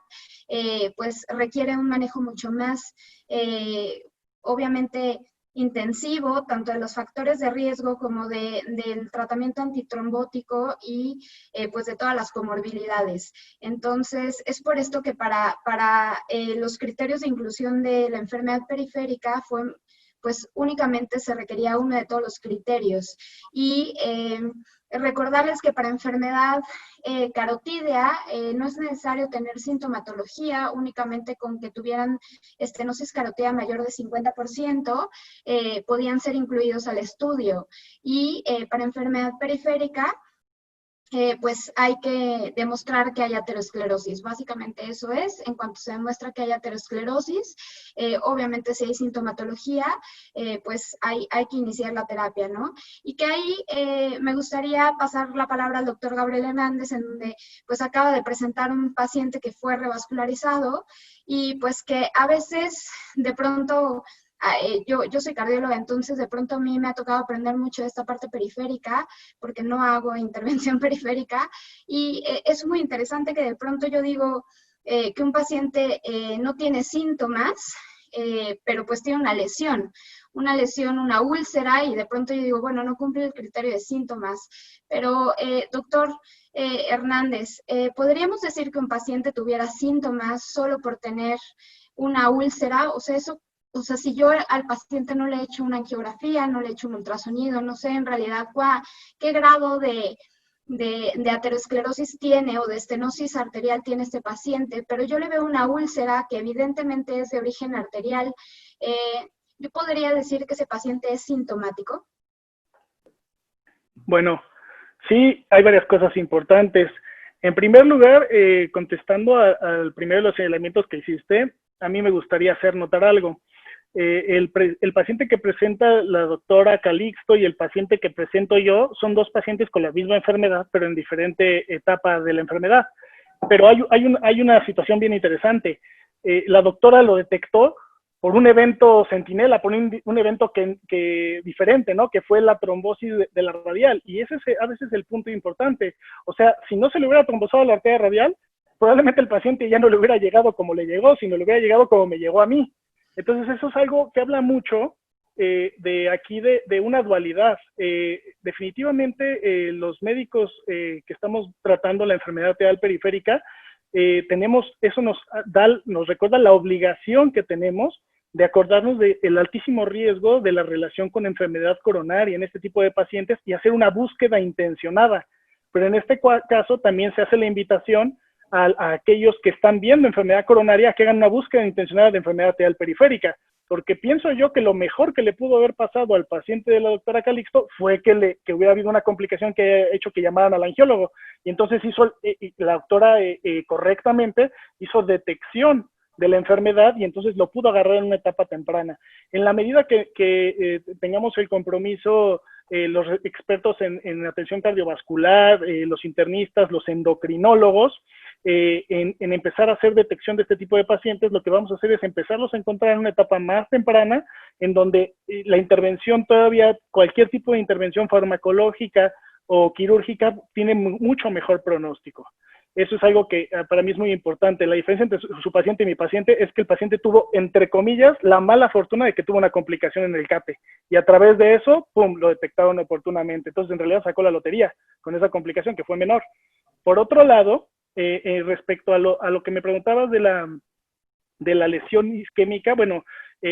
pues requiere un manejo mucho más, obviamente, intensivo, tanto de los factores de riesgo como del tratamiento antitrombótico y pues de todas las comorbilidades. Entonces, es por esto que para los criterios de inclusión de la enfermedad periférica fue pues únicamente se requería uno de todos los criterios. Y recordarles que para enfermedad carotídea no es necesario tener sintomatología, únicamente con que tuvieran estenosis carotídea mayor de 50%, podían ser incluidos al estudio. Y para enfermedad periférica, pues hay que demostrar que hay aterosclerosis. Básicamente eso es. En cuanto se demuestra que hay aterosclerosis, obviamente si hay sintomatología, pues hay que iniciar la terapia, ¿no? Y que ahí me gustaría pasar la palabra al doctor Gabriel Hernández, en donde pues acaba de presentar un paciente que fue revascularizado y pues que a veces de pronto... Yo soy cardióloga, entonces de pronto a mí me ha tocado aprender mucho de esta parte periférica, porque no hago intervención periférica, y es muy interesante que de pronto yo digo que un paciente no tiene síntomas, pero pues tiene una lesión, una úlcera, y de pronto yo digo, bueno, no cumple el criterio de síntomas, pero doctor Hernández, ¿podríamos decir que un paciente tuviera síntomas solo por tener una úlcera? O sea, si yo al paciente no le he hecho una angiografía, no le he hecho un ultrasonido, no sé en realidad qué grado de aterosclerosis tiene o de estenosis arterial tiene este paciente, pero yo le veo una úlcera que evidentemente es de origen arterial, ¿yo podría decir que ese paciente es sintomático? Bueno, sí, hay varias cosas importantes. En primer lugar, contestando al primero de los señalamientos que hiciste, a mí me gustaría hacer notar algo. El paciente que presenta la doctora Calixto y el paciente que presento yo son dos pacientes con la misma enfermedad, pero en diferente etapa de la enfermedad. Pero hay una situación bien interesante. La doctora lo detectó por un evento centinela, por un evento que diferente, ¿no? Que fue la trombosis de la radial. Y ese es a veces el punto importante. O sea, si no se le hubiera trombosado la arteria radial, probablemente el paciente ya no le hubiera llegado como le llegó, sino le hubiera llegado como me llegó a mí. Entonces eso es algo que habla mucho de una dualidad. Definitivamente los médicos que estamos tratando la enfermedad arterial periférica, eso nos recuerda la obligación que tenemos de acordarnos del altísimo riesgo de la relación con enfermedad coronaria en este tipo de pacientes y hacer una búsqueda intencionada. Pero en este caso también se hace la invitación a aquellos que están viendo enfermedad coronaria que hagan una búsqueda intencionada de enfermedad arterial periférica, porque pienso yo que lo mejor que le pudo haber pasado al paciente de la doctora Calixto fue que hubiera habido una complicación que haya hecho que llamaran al angiólogo, y entonces la doctora correctamente hizo detección de la enfermedad y entonces lo pudo agarrar en una etapa temprana. En la medida que tengamos el compromiso, los expertos en atención cardiovascular, los internistas, los endocrinólogos, en empezar a hacer detección de este tipo de pacientes, lo que vamos a hacer es empezarlos a encontrar en una etapa más temprana, en donde la intervención todavía, cualquier tipo de intervención farmacológica o quirúrgica, tiene mucho mejor pronóstico. Eso es algo que para mí es muy importante. La diferencia entre su paciente y mi paciente es que el paciente tuvo, entre comillas, la mala fortuna de que tuvo una complicación en el CAPE. Y a través de eso, ¡pum!, lo detectaron oportunamente. Entonces, en realidad sacó la lotería con esa complicación que fue menor. Por otro lado, respecto a lo que me preguntabas de la lesión isquémica, bueno,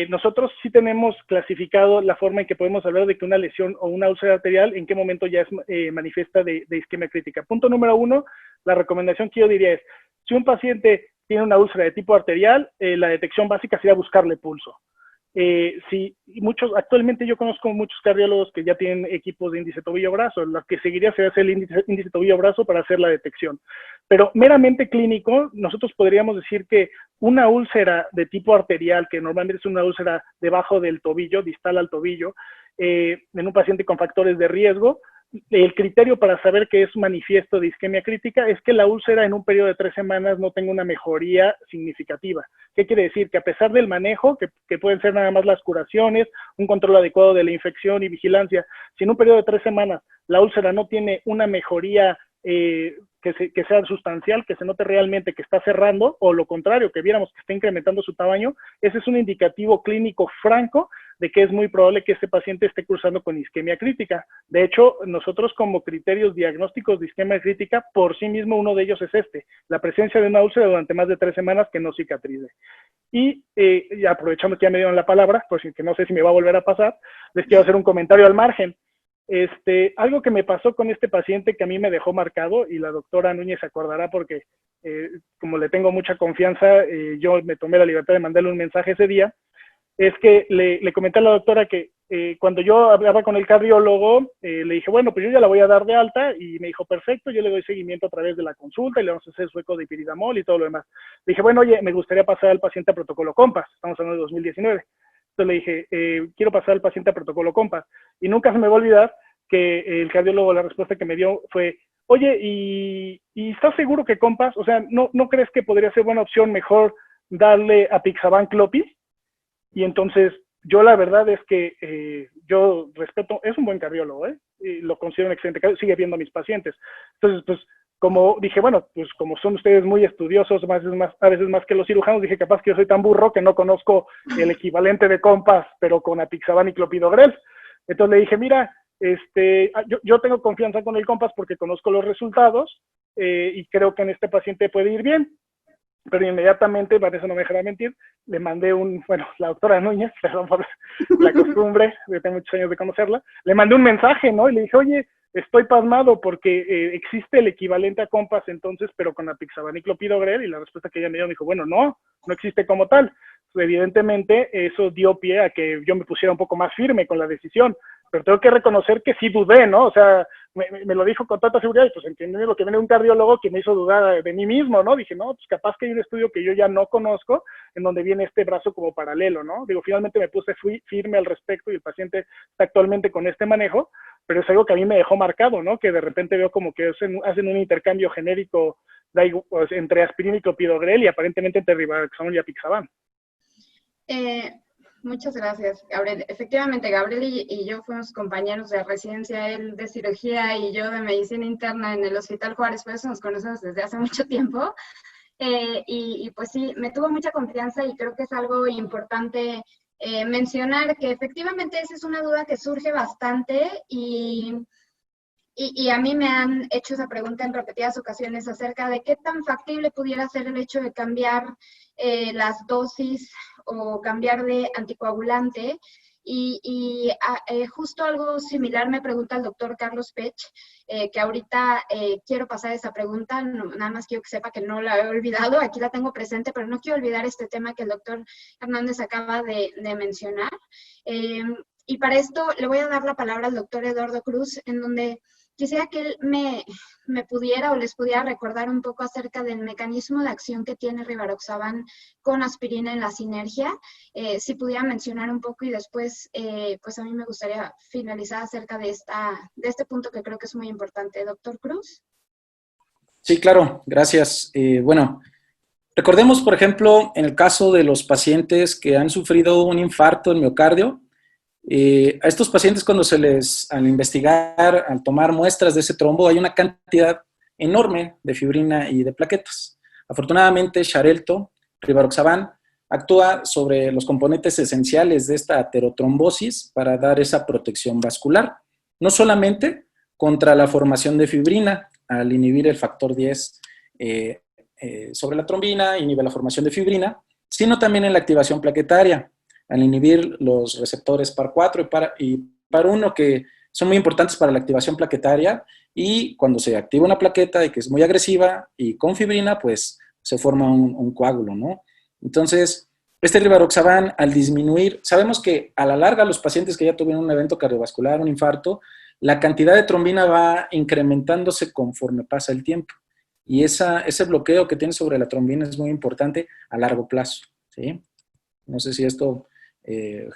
nosotros sí tenemos clasificado la forma en que podemos hablar de que una lesión o una úlcera arterial, en qué momento ya es manifiesta de isquemia crítica. Punto número 1, la recomendación que yo diría es, si un paciente tiene una úlcera de tipo arterial, la detección básica sería buscarle pulso. Actualmente yo conozco muchos cardiólogos que ya tienen equipos de índice tobillo-brazo. Lo que seguiría sería hacer el índice tobillo-brazo para hacer la detección. Pero meramente clínico, nosotros podríamos decir que una úlcera de tipo arterial, que normalmente es una úlcera debajo del tobillo, distal al tobillo, en un paciente con factores de riesgo, el criterio para saber que es manifiesto de isquemia crítica es que la úlcera en un periodo de 3 semanas no tenga una mejoría significativa. ¿Qué quiere decir? Que a pesar del manejo, que pueden ser nada más las curaciones, un control adecuado de la infección y vigilancia, si en un periodo de 3 semanas la úlcera no tiene una mejoría que sea sustancial, que se note realmente que está cerrando, o lo contrario, que viéramos que está incrementando su tamaño, ese es un indicativo clínico franco de que es muy probable que este paciente esté cursando con isquemia crítica. De hecho, nosotros como criterios diagnósticos de isquemia crítica, por sí mismo uno de ellos es la presencia de una úlcera durante más de 3 semanas que no cicatrice. Y aprovechando que ya me dieron la palabra, pues que no sé si me va a volver a pasar, les quiero hacer un comentario al margen. Algo que me pasó con este paciente que a mí me dejó marcado, y la doctora Núñez se acordará porque como le tengo mucha confianza, yo me tomé la libertad de mandarle un mensaje ese día, es que le comenté a la doctora que cuando yo hablaba con el cardiólogo, le dije, bueno, pues yo ya la voy a dar de alta, y me dijo, perfecto, yo le doy seguimiento a través de la consulta y le vamos a hacer su eco de piridamol y todo lo demás. Le dije, bueno, oye, me gustaría pasar al paciente a protocolo COMPAS, estamos hablando de 2019. Entonces le dije, quiero pasar al paciente a protocolo COMPAS. Y nunca se me va a olvidar que el cardiólogo, la respuesta que me dio fue, oye, ¿y estás seguro que COMPAS? O sea, ¿no crees que podría ser buena opción mejor darle apixaban clopis? Y entonces, yo la verdad es que yo respeto, es un buen cardiólogo, y lo considero un excelente cardiólogo, sigue viendo a mis pacientes. Entonces, pues, como dije, bueno, pues como son ustedes muy estudiosos, a veces más que los cirujanos, dije, capaz que yo soy tan burro que no conozco el equivalente de COMPAS, pero con apixaban y clopidogrel. Entonces le dije, mira, yo tengo confianza con el COMPAS porque conozco los resultados y creo que en este paciente puede ir bien. Pero inmediatamente, para eso no me dejará mentir, le mandé la doctora Núñez, perdón por la costumbre, yo tengo muchos años de conocerla, le mandé un mensaje, ¿no? Y le dije, oye, estoy pasmado porque existe el equivalente a COMPAS entonces, pero con apixaban y clopidogrel, y la respuesta que ella me dio me dijo, bueno, no existe como tal. Evidentemente, eso dio pie a que yo me pusiera un poco más firme con la decisión, pero tengo que reconocer que sí dudé, ¿no? O sea, me lo dijo con tanta seguridad, y pues entendí lo que viene un cardiólogo que me hizo dudar de mí mismo, ¿no? Dije, no, pues capaz que hay un estudio que yo ya no conozco, en donde viene este brazo como paralelo, ¿no? Digo, finalmente me puse firme al respecto, y el paciente está actualmente con este manejo, pero es algo que a mí me dejó marcado, ¿no? Que de repente veo como que hacen un intercambio genérico entre aspirina y clopidogrel, y aparentemente entre rivaroxaban y apixaban. Muchas gracias, Gabriel. Efectivamente, Gabriel y yo fuimos compañeros de residencia, él de cirugía y yo de medicina interna en el Hospital Juárez, por eso nos conocemos desde hace mucho tiempo. Y pues sí, me tuvo mucha confianza, y creo que es algo importante mencionar que efectivamente esa es una duda que surge bastante, y a mí me han hecho esa pregunta en repetidas ocasiones acerca de qué tan factible pudiera ser el hecho de cambiar las dosis o cambiar de anticoagulante. Justo algo similar me pregunta el doctor Carlos Pech, que ahorita quiero pasar esa pregunta, nada más quiero que sepa que no la he olvidado, aquí la tengo presente, pero no quiero olvidar este tema que el doctor Hernández acaba de mencionar. Y para esto le voy a dar la palabra al doctor Eduardo Cruz, en donde quisiera que él me pudiera o les pudiera recordar un poco acerca del mecanismo de acción que tiene rivaroxaban con aspirina en la sinergia. Si pudiera mencionar un poco, y después, pues a mí me gustaría finalizar acerca de este punto que creo que es muy importante. Doctor Cruz. Sí, claro, gracias. Bueno, recordemos, por ejemplo, en el caso de los pacientes que han sufrido un infarto del miocardio, a estos pacientes al investigar, al tomar muestras de ese trombo, hay una cantidad enorme de fibrina y de plaquetas. Afortunadamente, Xarelto, rivaroxaban, actúa sobre los componentes esenciales de esta aterotrombosis para dar esa protección vascular, no solamente contra la formación de fibrina, al inhibir el factor 10 sobre la trombina, inhibe la formación de fibrina, sino también en la activación plaquetaria, al inhibir los receptores PAR4 y PAR1, que son muy importantes para la activación plaquetaria, y cuando se activa una plaqueta y que es muy agresiva y con fibrina, pues se forma un coágulo, ¿no? Entonces, este rivaroxaban, al disminuir, sabemos que a la larga los pacientes que ya tuvieron un evento cardiovascular, un infarto, la cantidad de trombina va incrementándose conforme pasa el tiempo, y ese bloqueo que tiene sobre la trombina es muy importante a largo plazo, ¿sí? No sé si esto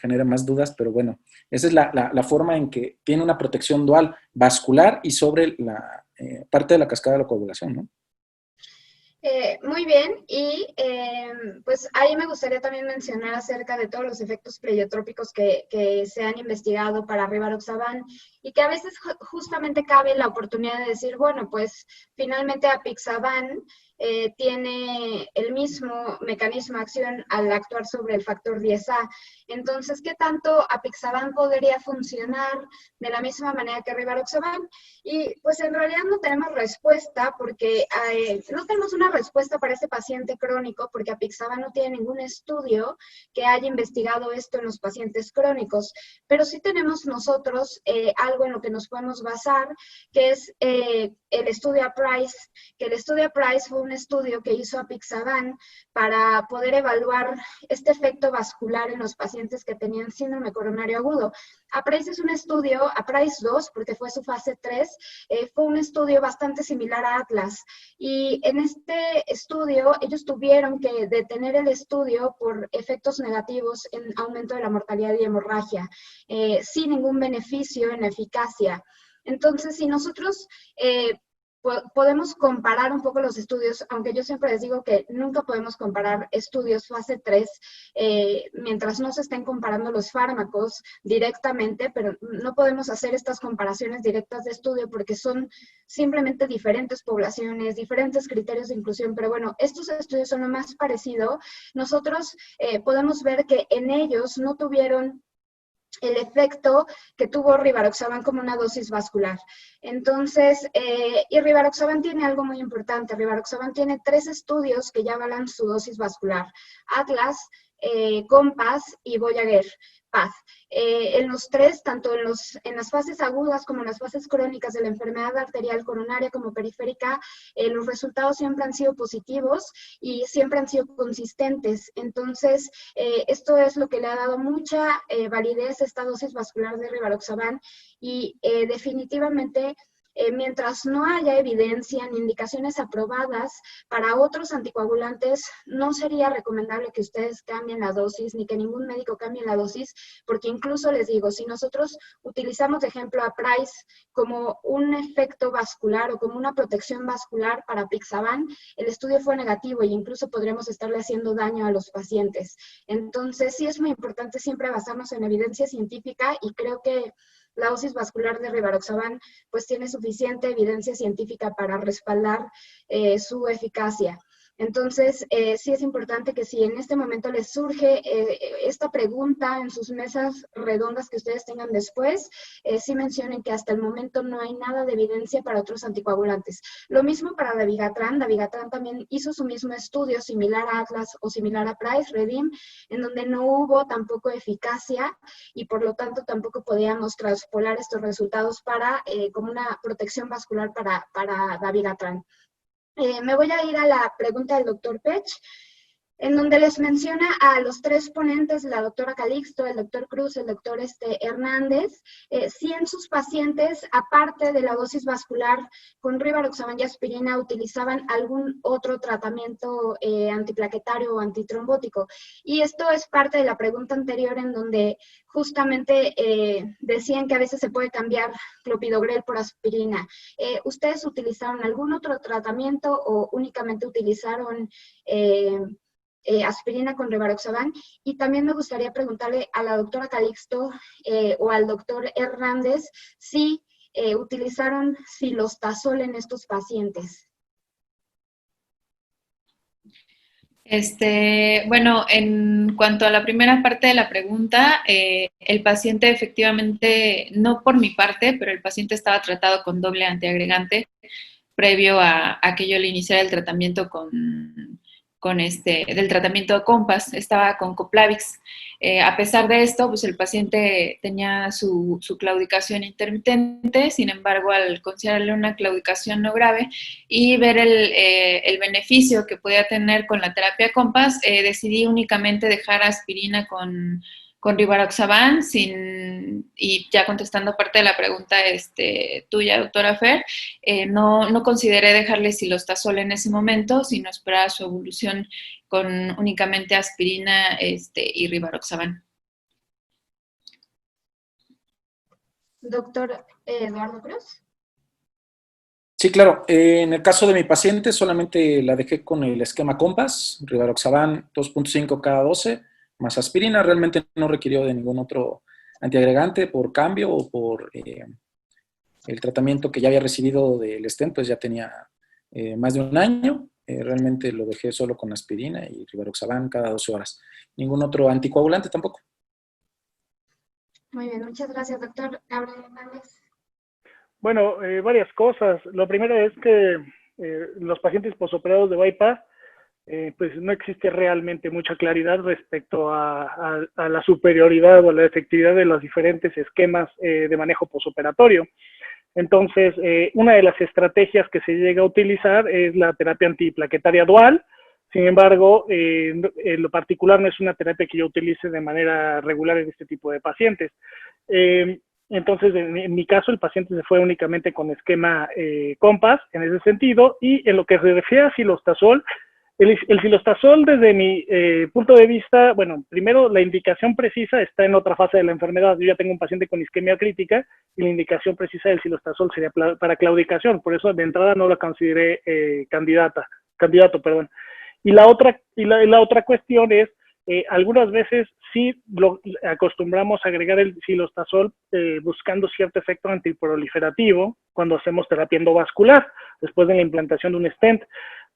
genera más dudas, pero bueno, esa es la forma en que tiene una protección dual vascular y sobre la parte de la cascada de la coagulación, ¿no? Muy bien, y pues ahí me gustaría también mencionar acerca de todos los efectos pleiotrópicos que se han investigado para rivaroxaban, y que a veces justamente cabe la oportunidad de decir, bueno, pues finalmente apixaban tiene el mismo mecanismo de acción al actuar sobre el factor 10A. Entonces, ¿qué tanto apixaban podría funcionar de la misma manera que rivaroxaban? Y pues en realidad no tenemos respuesta porque no tenemos una respuesta para este paciente crónico porque apixaban no tiene ningún estudio que haya investigado esto en los pacientes crónicos, pero sí tenemos nosotros algo en lo que nos podemos basar, que es el estudio APRISE, que el estudio APRISE fue un estudio que hizo apixaban para poder evaluar este efecto vascular en los pacientes que tenían síndrome coronario agudo. APRISE es un estudio, APRISE 2, porque fue su fase 3, fue un estudio bastante similar a ATLAS. Y en este estudio, ellos tuvieron que detener el estudio por efectos negativos en aumento de la mortalidad y hemorragia, sin ningún beneficio en la eficacia. Entonces, si nosotros podemos comparar un poco los estudios, aunque yo siempre les digo que nunca podemos comparar estudios fase 3 mientras no se estén comparando los fármacos directamente, pero no podemos hacer estas comparaciones directas de estudio porque son simplemente diferentes poblaciones, diferentes criterios de inclusión, pero bueno, estos estudios son lo más parecido. Nosotros podemos ver que en ellos no tuvieron el efecto que tuvo rivaroxaban como una dosis vascular. Entonces, y rivaroxaban tiene algo muy importante. Rivaroxaban tiene 3 estudios que ya avalan su dosis vascular. ATLAS, COMPAS y Voyager Path. En los 3, tanto en las fases agudas como en las fases crónicas de la enfermedad arterial coronaria como periférica, los resultados siempre han sido positivos y siempre han sido consistentes. Entonces, esto es lo que le ha dado mucha validez a esta dosis vascular de rivaroxaban y definitivamente mientras no haya evidencia ni indicaciones aprobadas para otros anticoagulantes, no sería recomendable que ustedes cambien la dosis, ni que ningún médico cambie la dosis, porque incluso les digo, si nosotros utilizamos de ejemplo APRISE como un efecto vascular o como una protección vascular para apixaban, el estudio fue negativo e incluso podríamos estarle haciendo daño a los pacientes. Entonces, sí es muy importante siempre basarnos en evidencia científica y creo que la dosis vascular de rivaroxaban pues tiene suficiente evidencia científica para respaldar su eficacia. Entonces, sí es importante que si en este momento les surge esta pregunta en sus mesas redondas que ustedes tengan después, sí mencionen que hasta el momento no hay nada de evidencia para otros anticoagulantes. Lo mismo para dabigatran. Dabigatran también hizo su mismo estudio similar a ATLAS o similar a PRISE, REDIM, en donde no hubo tampoco eficacia y por lo tanto tampoco podíamos traspolar estos resultados para como una protección vascular para dabigatran. Me voy a ir a la pregunta del doctor Pech, en donde les menciona a los 3 ponentes, la doctora Calixto, el doctor Cruz, el doctor Hernández, si en sus pacientes, aparte de la dosis vascular con rivaroxaban y aspirina, utilizaban algún otro tratamiento antiplaquetario o antitrombótico. Y esto es parte de la pregunta anterior, en donde justamente decían que a veces se puede cambiar clopidogrel por aspirina. ¿Ustedes utilizaron algún otro tratamiento o únicamente utilizaron aspirina con rivaroxaban? Y también me gustaría preguntarle a la doctora Calixto o al doctor Hernández si utilizaron silostazol en estos pacientes. Bueno, en cuanto a la primera parte de la pregunta, el paciente efectivamente, no por mi parte, pero el paciente estaba tratado con doble antiagregante previo a que yo le iniciara el tratamiento del tratamiento de COMPAS, estaba con Coplavix. A pesar de esto, pues el paciente tenía su claudicación intermitente, sin embargo, al considerarle una claudicación no grave y ver el beneficio que podía tener con la terapia COMPAS, decidí únicamente dejar aspirina con rivaroxaban, y ya contestando parte de la pregunta tuya, doctora Fer, no consideré dejarle silostazol en ese momento, sino esperar su evolución con únicamente aspirina y rivaroxaban. Doctor Eduardo Cruz. Sí, claro. En el caso de mi paciente solamente la dejé con el esquema COMPAS, rivaroxaban 2.5 cada 12, más aspirina. Realmente no requirió de ningún otro antiagregante por cambio o por El tratamiento que ya había recibido del stent, pues ya tenía más de un año. Realmente lo dejé solo con aspirina y rivaroxaban cada 12 horas. Ningún otro anticoagulante tampoco. Muy bien, muchas gracias, doctor Gabriel Hernández. Bueno, varias cosas. Lo primero es que los pacientes posoperados de bypass, pues no existe realmente mucha claridad respecto a la superioridad o la efectividad de los diferentes esquemas de manejo posoperatorio. Entonces, una de las estrategias que se llega a utilizar es la terapia antiplaquetaria dual. Sin embargo, en lo particular no es una terapia que yo utilice de manera regular en este tipo de pacientes. Entonces, en mi caso, el paciente se fue únicamente con esquema COMPASS en ese sentido, y en lo que se refiere a silostazol, el silostazol desde mi punto de vista, bueno, primero la indicación precisa está en otra fase de la enfermedad. Yo ya tengo un paciente con isquemia crítica y la indicación precisa del silostazol sería para claudicación, por eso de entrada no la consideré candidato. Y la otra cuestión es, algunas veces sí acostumbramos a agregar el silostazol buscando cierto efecto antiproliferativo cuando hacemos terapia endovascular, después de la implantación de un stent.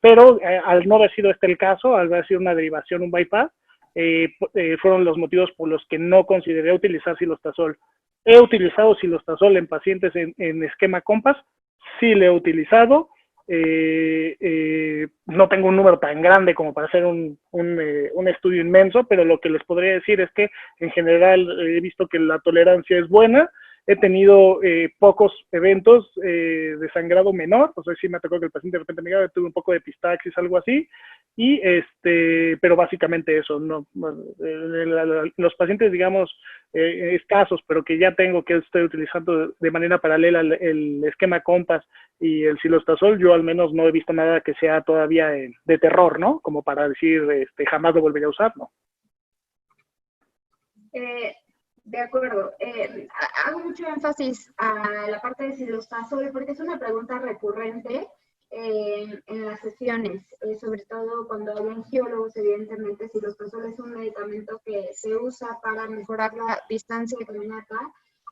Pero al no haber sido este el caso, al haber sido una derivación, un bypass, fueron los motivos por los que no consideré utilizar silostazol. He utilizado silostazol en pacientes en esquema COMPASS, sí lo he utilizado. No tengo un número tan grande como para hacer un estudio inmenso, pero lo que les podría decir es que en general he visto que la tolerancia es buena. He tenido pocos eventos de sangrado menor, o sea, sí me tocó que el paciente de repente me diga, tuve un poco de epistaxis, algo así, y pero básicamente eso, no, los pacientes, digamos, escasos, pero que ya tengo, que estoy utilizando de manera paralela el esquema COMPASS y el silostazol, yo al menos no he visto nada que sea todavía de terror, ¿no? Como para decir, jamás lo volveré a usar, ¿no? De acuerdo. Hago mucho énfasis a la parte de silostazol porque es una pregunta recurrente en las sesiones, sobre todo cuando hay angiólogos. Evidentemente, silostazol es un medicamento que se usa para mejorar la distancia caminata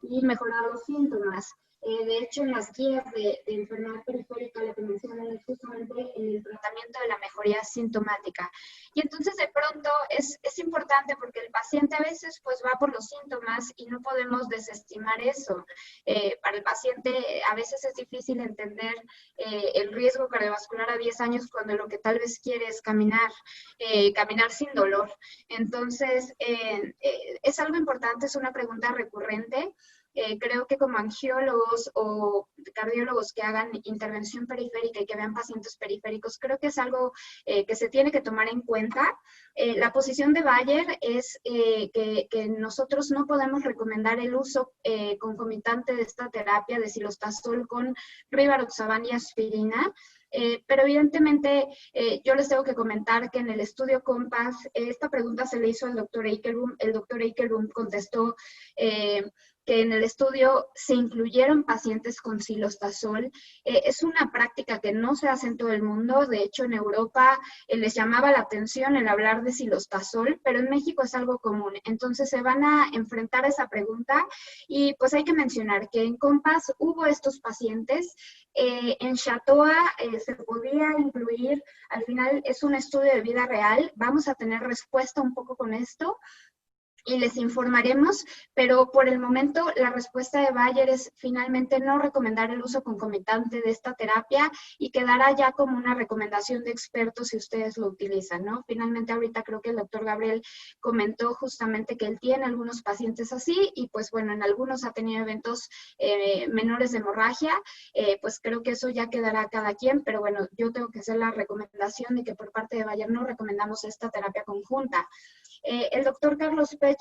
y mejorar los síntomas. De hecho, en las guías de enfermedad periférica lo que mencionan es justamente el tratamiento de la mejoría sintomática. Y entonces de pronto es importante porque el paciente a veces pues va por los síntomas y no podemos desestimar eso. Para el paciente a veces es difícil entender el riesgo cardiovascular a 10 años cuando lo que tal vez quiere es caminar sin dolor. Entonces es algo importante, es una pregunta recurrente. Creo que como angiólogos o cardiólogos que hagan intervención periférica y que vean pacientes periféricos, creo que es algo que se tiene que tomar en cuenta. La posición de Bayer es que nosotros no podemos recomendar el uso concomitante de esta terapia de silostazol con rivaroxaban y aspirina. Pero evidentemente yo les tengo que comentar que en el estudio COMPASS esta pregunta se le hizo al doctor Eichelboom. El doctor Eichelboom contestó que en el estudio se incluyeron pacientes con silostazol. Es una práctica que no se hace en todo el mundo. De hecho, en Europa les llamaba la atención el hablar de silostazol, pero en México es algo común. Entonces se van a enfrentar a esa pregunta y pues hay que mencionar que en COMPASS hubo estos pacientes. En Chatoa se podía incluir, al final es un estudio de vida real. Vamos a tener respuesta un poco con esto y les informaremos, pero por el momento la respuesta de Bayer es finalmente no recomendar el uso concomitante de esta terapia y quedará ya como una recomendación de expertos si ustedes lo utilizan, ¿no? Finalmente ahorita creo que el doctor Gabriel comentó justamente que él tiene algunos pacientes así y pues bueno, en algunos ha tenido eventos menores de hemorragia, pues creo que eso ya quedará a cada quien, pero bueno, yo tengo que hacer la recomendación de que por parte de Bayer no recomendamos esta terapia conjunta. El doctor Carlos Pech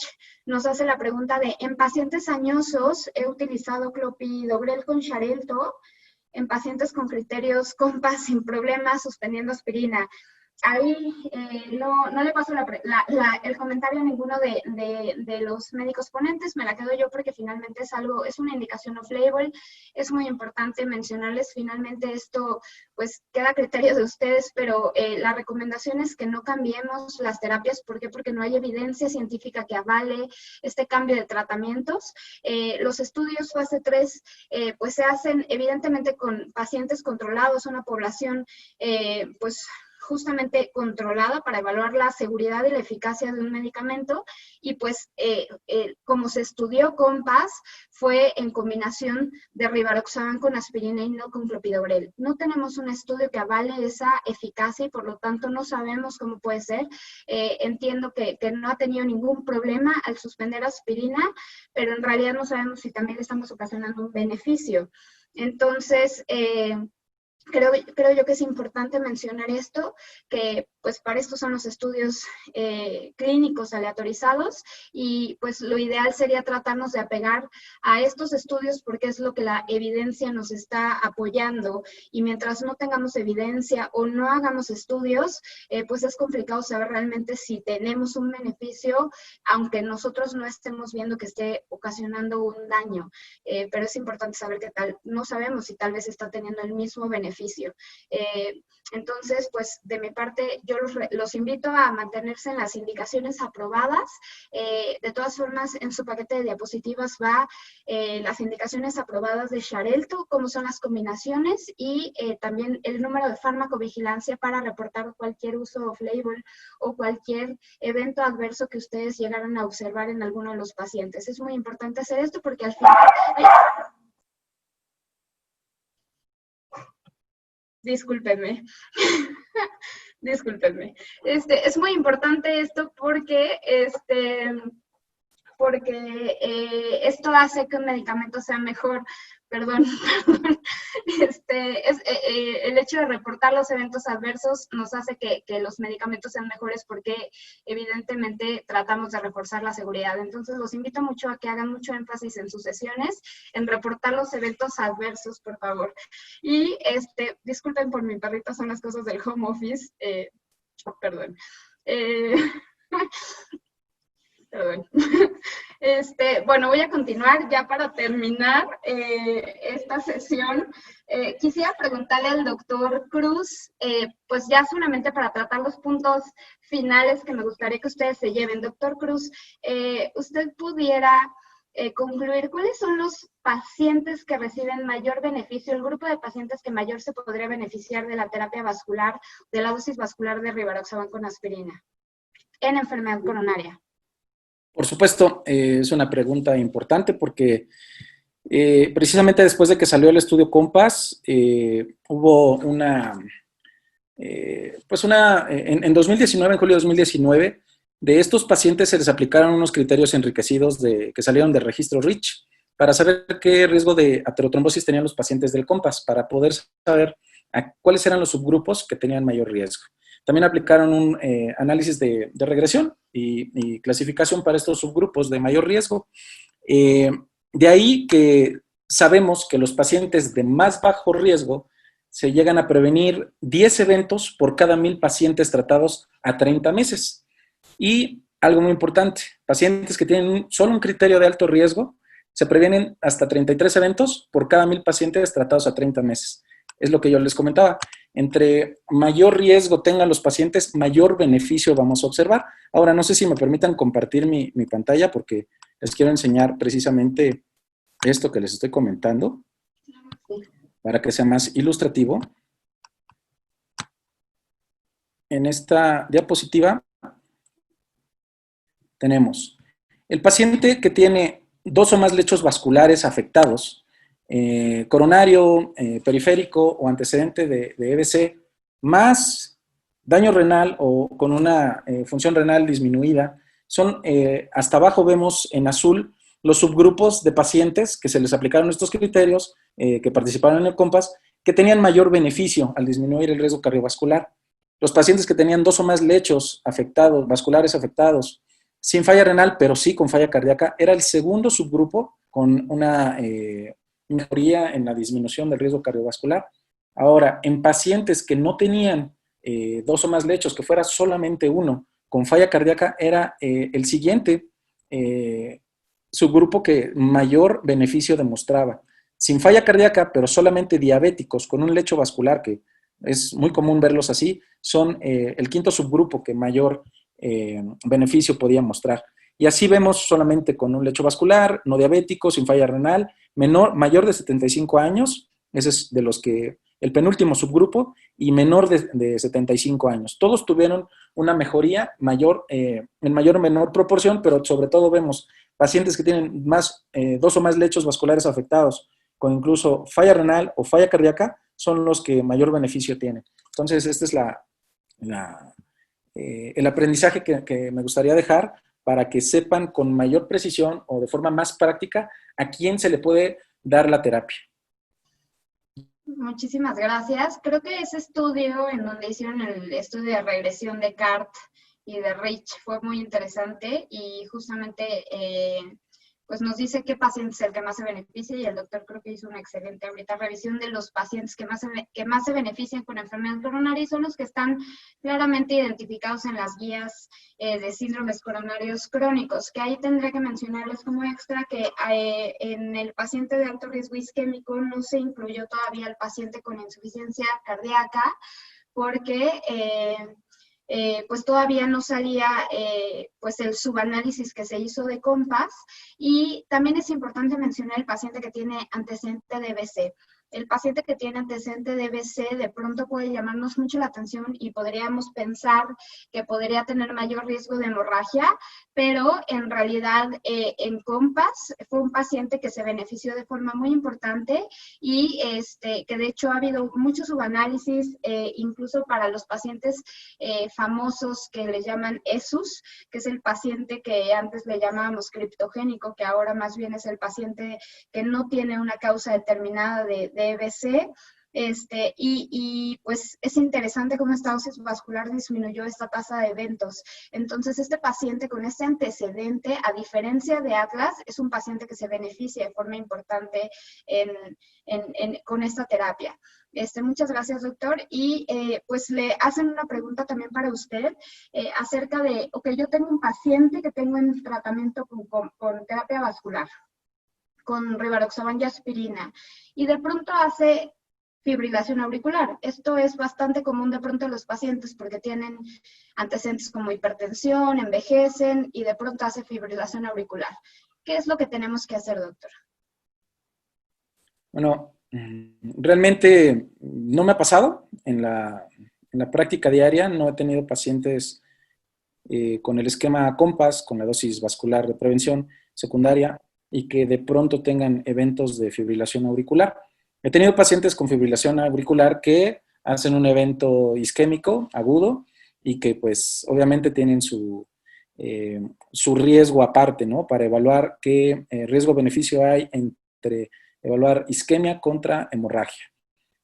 nos hace la pregunta de, en pacientes añosos he utilizado clopidogrel con Xarelto, en pacientes con criterios COMPASS sin problemas, suspendiendo aspirina. ahí no le paso el comentario a ninguno de los médicos ponentes, me la quedo yo porque finalmente es una indicación off-label. Es muy importante mencionarles, finalmente esto pues queda a criterio de ustedes, pero la recomendación es que no cambiemos las terapias. ¿Por qué? Porque no hay evidencia científica que avale este cambio de tratamientos. Los estudios fase 3 pues se hacen evidentemente con pacientes controlados, una población pues justamente controlada para evaluar la seguridad y la eficacia de un medicamento, y pues como se estudió COMPASS fue en combinación de rivaroxaban con aspirina y no con clopidogrel. No tenemos un estudio que avale esa eficacia y por lo tanto no sabemos cómo puede ser. Entiendo que no ha tenido ningún problema al suspender aspirina, pero en realidad no sabemos si también le estamos ocasionando un beneficio. Entonces, creo yo que es importante mencionar esto, que pues para esto son los estudios clínicos aleatorizados, y pues lo ideal sería tratarnos de apegar a estos estudios porque es lo que la evidencia nos está apoyando, y mientras no tengamos evidencia o no hagamos estudios, pues es complicado saber realmente si tenemos un beneficio, aunque nosotros no estemos viendo que esté ocasionando un daño, pero es importante saber que no sabemos si tal vez está teniendo el mismo beneficio. Entonces, pues de mi parte, yo los invito a mantenerse en las indicaciones aprobadas. De todas formas, en su paquete de diapositivas va las indicaciones aprobadas de Xarelto, cómo son las combinaciones, y también el número de farmacovigilancia para reportar cualquier uso off-label o cualquier evento adverso que ustedes llegaran a observar en alguno de los pacientes. Es muy importante hacer esto porque al final... Discúlpenme. Discúlpenme. Es muy importante esto porque, esto hace que un medicamento sea mejor. Perdón. El hecho de reportar los eventos adversos nos hace que los medicamentos sean mejores porque evidentemente tratamos de reforzar la seguridad. Entonces los invito mucho a que hagan mucho énfasis en sus sesiones, en reportar los eventos adversos, por favor. Y disculpen por mi perrito, son las cosas del home office. Perdón. Perdón. Bueno, voy a continuar ya para terminar esta sesión. Quisiera preguntarle al doctor Cruz, pues ya solamente para tratar los puntos finales que me gustaría que ustedes se lleven. Doctor Cruz, ¿usted pudiera concluir cuáles son los pacientes que reciben mayor beneficio, el grupo de pacientes que mayor se podría beneficiar de la terapia vascular, de la dosis vascular de rivaroxaban con aspirina en enfermedad coronaria? Por supuesto, es una pregunta importante porque precisamente después de que salió el estudio COMPASS, hubo en 2019, en julio de 2019, de estos pacientes se les aplicaron unos criterios enriquecidos que salieron del registro REACH para saber qué riesgo de aterotrombosis tenían los pacientes del COMPASS, para poder saber cuáles eran los subgrupos que tenían mayor riesgo. También aplicaron un análisis de regresión y clasificación para estos subgrupos de mayor riesgo. De ahí que sabemos que los pacientes de más bajo riesgo se llegan a prevenir 10 eventos por cada 1000 pacientes tratados a 30 meses. Y algo muy importante, pacientes que tienen solo un criterio de alto riesgo se previenen hasta 33 eventos por cada 1000 pacientes tratados a 30 meses. Es lo que yo les comentaba. Entre mayor riesgo tengan los pacientes, mayor beneficio vamos a observar. Ahora, no sé si me permitan compartir mi pantalla porque les quiero enseñar precisamente esto que les estoy comentando para que sea más ilustrativo. En esta diapositiva tenemos el paciente que tiene 2 o más lechos vasculares afectados, coronario, periférico o antecedente de EBC, más daño renal o con una función renal disminuida. Hasta abajo vemos en azul los subgrupos de pacientes que se les aplicaron estos criterios, que participaron en el COMPASS, que tenían mayor beneficio al disminuir el riesgo cardiovascular. Los pacientes que tenían 2 o más lechos afectados, vasculares afectados, sin falla renal, pero sí con falla cardíaca, era el segundo subgrupo con una mejoría en la disminución del riesgo cardiovascular. Ahora, en pacientes que no tenían 2 o más lechos, que fuera solamente uno, con falla cardíaca, era el siguiente subgrupo que mayor beneficio demostraba. Sin falla cardíaca, pero solamente diabéticos con un lecho vascular, que es muy común verlos así, son el quinto subgrupo que mayor beneficio podía mostrar. Y así vemos solamente con un lecho vascular, no diabético, sin falla renal, mayor de 75 años, ese es de los que, el penúltimo subgrupo, y menor de 75 años. Todos tuvieron una mejoría mayor, en mayor o menor proporción, pero sobre todo vemos pacientes que tienen 2 o más lechos vasculares afectados, con incluso falla renal o falla cardíaca, son los que mayor beneficio tienen. Entonces, este es el aprendizaje que me gustaría dejar para que sepan con mayor precisión o de forma más práctica a quién se le puede dar la terapia. Muchísimas gracias. Creo que ese estudio en donde hicieron el estudio de regresión de CART y de Rich fue muy interesante y justamente pues nos dice qué paciente es el que más se beneficia y el doctor creo que hizo una excelente ahorita revisión de los pacientes que más se benefician con enfermedad coronaria y son los que están claramente identificados en las guías de síndromes coronarios crónicos, que ahí tendré que mencionarles como extra que en el paciente de alto riesgo isquémico no se incluyó todavía el paciente con insuficiencia cardíaca porque pues todavía no salía pues el subanálisis que se hizo de COMPASS y también es importante mencionar el paciente que tiene antecedente de BC. El paciente que tiene antecedente de BC de pronto puede llamarnos mucho la atención y podríamos pensar que podría tener mayor riesgo de hemorragia, pero en realidad en COMPASS fue un paciente que se benefició de forma muy importante y que de hecho ha habido muchos subanálisis, incluso para los pacientes famosos que le llaman ESUS, que es el paciente que antes le llamábamos criptogénico, que ahora más bien es el paciente que no tiene una causa determinada de EBC, y pues es interesante cómo esta dosis vascular disminuyó esta tasa de eventos. Entonces, este paciente con este antecedente, a diferencia de Atlas, es un paciente que se beneficia de forma importante con esta terapia. Muchas gracias, doctor. Y pues le hacen una pregunta también para usted acerca de, ok, yo tengo un paciente que tengo en tratamiento con terapia vascular, con rivaroxaban y aspirina, y de pronto hace fibrilación auricular. Esto es bastante común de pronto en los pacientes porque tienen antecedentes como hipertensión, envejecen y de pronto hace fibrilación auricular. ¿Qué es lo que tenemos que hacer, doctor? Bueno, realmente no me ha pasado en la práctica diaria, no he tenido pacientes con el esquema COMPASS, con la dosis vascular de prevención secundaria y que de pronto tengan eventos de fibrilación auricular. He tenido pacientes con fibrilación auricular que hacen un evento isquémico agudo y que pues obviamente tienen su riesgo aparte, ¿no? Para evaluar qué riesgo-beneficio hay entre evaluar isquemia contra hemorragia.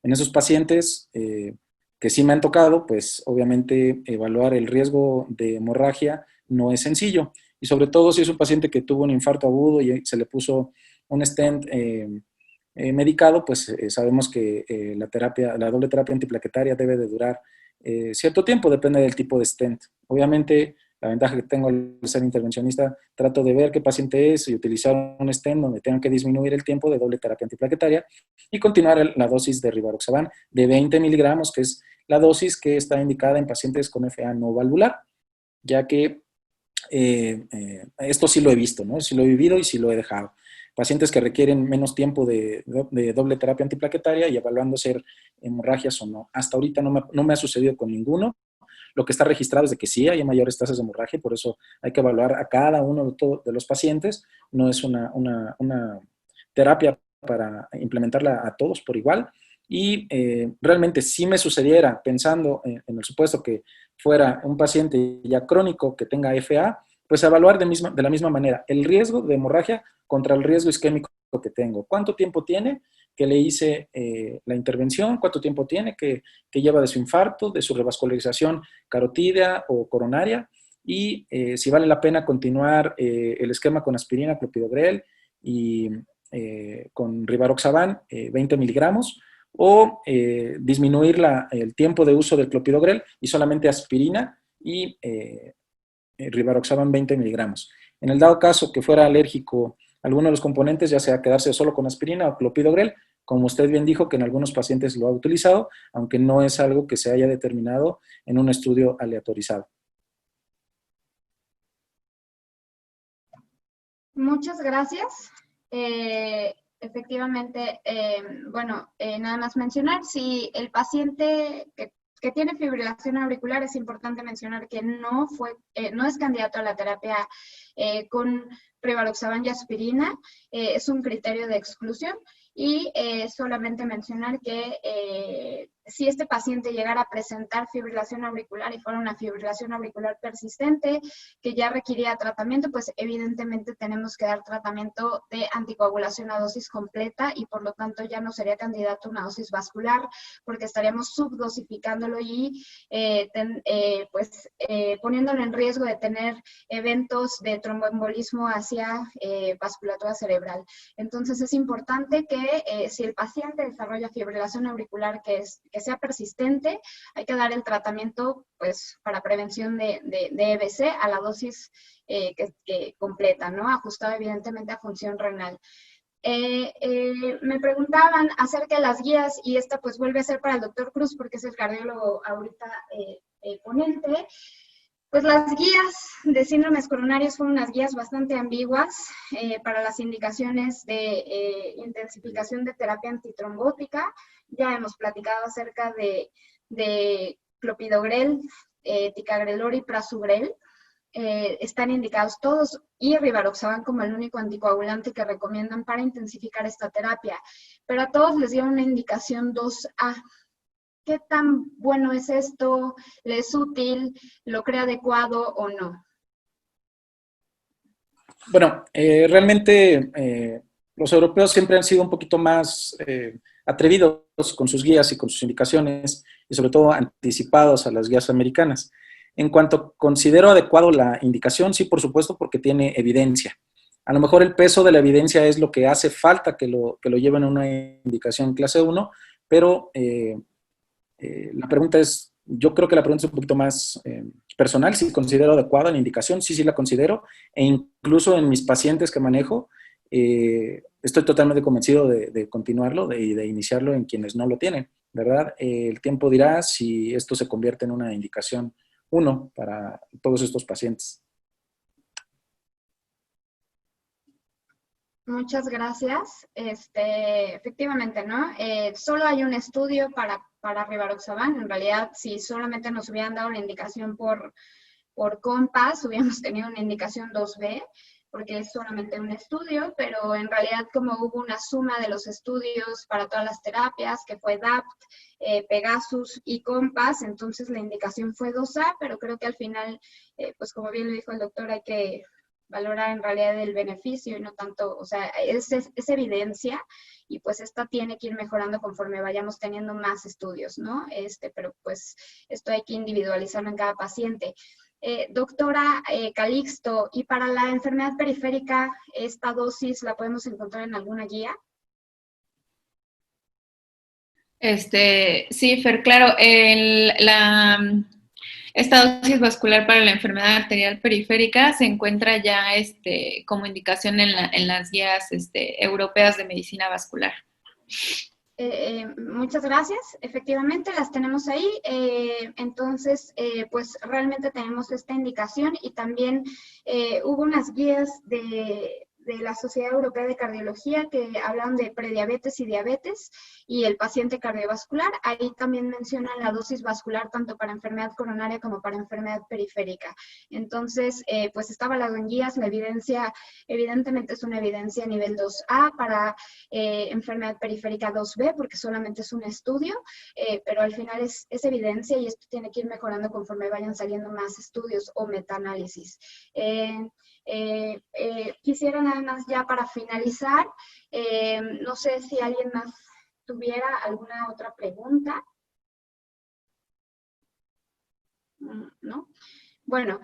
En esos pacientes que sí me han tocado, pues obviamente evaluar el riesgo de hemorragia no es sencillo. Y sobre todo si es un paciente que tuvo un infarto agudo y se le puso un stent medicado, pues sabemos que la doble terapia antiplaquetaria debe de durar cierto tiempo, depende del tipo de stent. Obviamente, la ventaja que tengo al ser intervencionista, trato de ver qué paciente es y utilizar un stent donde tengan que disminuir el tiempo de doble terapia antiplaquetaria y continuar la dosis de rivaroxaban de 20 miligramos, que es la dosis que está indicada en pacientes con FA no valvular, ya que esto sí lo he visto, ¿no? Sí lo he vivido y sí lo he dejado. Pacientes que requieren menos tiempo de doble terapia antiplaquetaria y evaluando ser hemorragias o no. Hasta ahorita no me ha sucedido con ninguno. Lo que está registrado es de que sí hay mayores tasas de hemorragia, por eso hay que evaluar a cada uno de los pacientes. No es una terapia para implementarla a todos por igual. Y realmente si me sucediera, pensando en el supuesto que fuera un paciente ya crónico que tenga FA, pues evaluar de la misma manera el riesgo de hemorragia contra el riesgo isquémico que tengo. ¿Cuánto tiempo tiene que le hice la intervención? ¿Cuánto tiempo tiene que lleva de su infarto, de su revascularización carotídea o coronaria? Y si vale la pena continuar el esquema con aspirina, clopidogrel y con rivaroxaban, 20 miligramos, o disminuir el tiempo de uso del clopidogrel y solamente aspirina y rivaroxaban 20 miligramos. En el dado caso que fuera alérgico a alguno de los componentes, ya sea quedarse solo con aspirina o clopidogrel, como usted bien dijo que en algunos pacientes lo ha utilizado, aunque no es algo que se haya determinado en un estudio aleatorizado. Muchas gracias. Efectivamente, bueno, nada más mencionar, si el paciente que tiene fibrilación auricular, es importante mencionar que no es candidato a la terapia con rivaroxaban y aspirina, es un criterio de exclusión. Y solamente mencionar que si este paciente llegara a presentar fibrilación auricular y fuera una fibrilación auricular persistente que ya requería tratamiento, pues evidentemente tenemos que dar tratamiento de anticoagulación a dosis completa y por lo tanto ya no sería candidato a una dosis vascular porque estaríamos subdosificándolo y poniéndolo en riesgo de tener eventos de tromboembolismo hacia vasculatura cerebral. Entonces es importante que si el paciente desarrolla fibrilación auricular que sea persistente, hay que dar el tratamiento pues, para prevención de EBC a la dosis que completa, ¿no? Ajustado evidentemente a función renal. Me preguntaban acerca de las guías y esta pues vuelve a ser para el doctor Cruz porque es el cardiólogo ahorita ponente. Pues las guías de síndromes coronarios fueron unas guías bastante ambiguas para las indicaciones de intensificación de terapia antitrombótica. Ya hemos platicado acerca de clopidogrel, ticagrelor y prasugrel. Están indicados todos y rivaroxaban como el único anticoagulante que recomiendan para intensificar esta terapia. Pero a todos les dieron una indicación 2A. ¿Qué tan bueno es esto? ¿Le es útil? ¿Lo cree adecuado o no? Bueno, realmente los europeos siempre han sido un poquito más atrevidos con sus guías y con sus indicaciones y sobre todo anticipados a las guías americanas. En cuanto considero adecuado la indicación, sí, por supuesto, porque tiene evidencia. A lo mejor el peso de la evidencia es lo que hace falta que lo lleven a una indicación clase 1, pero la pregunta es, yo creo que la pregunta es un poquito más personal, si considero adecuada la indicación, sí la considero, e incluso en mis pacientes que manejo, estoy totalmente convencido de continuarlo y de iniciarlo en quienes no lo tienen, ¿verdad? El tiempo dirá si esto se convierte en una indicación 1 para todos estos pacientes. Muchas gracias. Efectivamente, ¿no? Solo hay un estudio para rivaroxaban. En realidad, si solamente nos hubieran dado la indicación por COMPASS, hubiéramos tenido una indicación 2B, porque es solamente un estudio, pero en realidad como hubo una suma de los estudios para todas las terapias, que fue DAPT, Pegasus y COMPASS, entonces la indicación fue 2A, pero creo que al final, pues como bien lo dijo el doctor, hay que valorar en realidad el beneficio y no tanto, o sea, es evidencia y pues esta tiene que ir mejorando conforme vayamos teniendo más estudios, ¿no? Pero pues esto hay que individualizarlo en cada paciente. Doctora Calixto, ¿y para la enfermedad periférica esta dosis la podemos encontrar en alguna guía? Sí, Fer, claro, esta dosis vascular para la enfermedad arterial periférica se encuentra ya como indicación en las guías europeas de medicina vascular. Muchas gracias. Efectivamente, las tenemos ahí. Entonces, pues realmente tenemos esta indicación y también hubo unas guías de la Sociedad Europea de Cardiología que hablan de prediabetes y diabetes y el paciente cardiovascular. Ahí también mencionan la dosis vascular tanto para enfermedad coronaria como para enfermedad periférica. Entonces, pues está avalado en guías. La evidencia, evidentemente es una evidencia nivel 2A para enfermedad periférica 2B porque solamente es un estudio, pero al final es evidencia y esto tiene que ir mejorando conforme vayan saliendo más estudios o metaanálisis. Quisiera nada más ya para finalizar, no sé si alguien más tuviera alguna otra pregunta. ¿No? Bueno,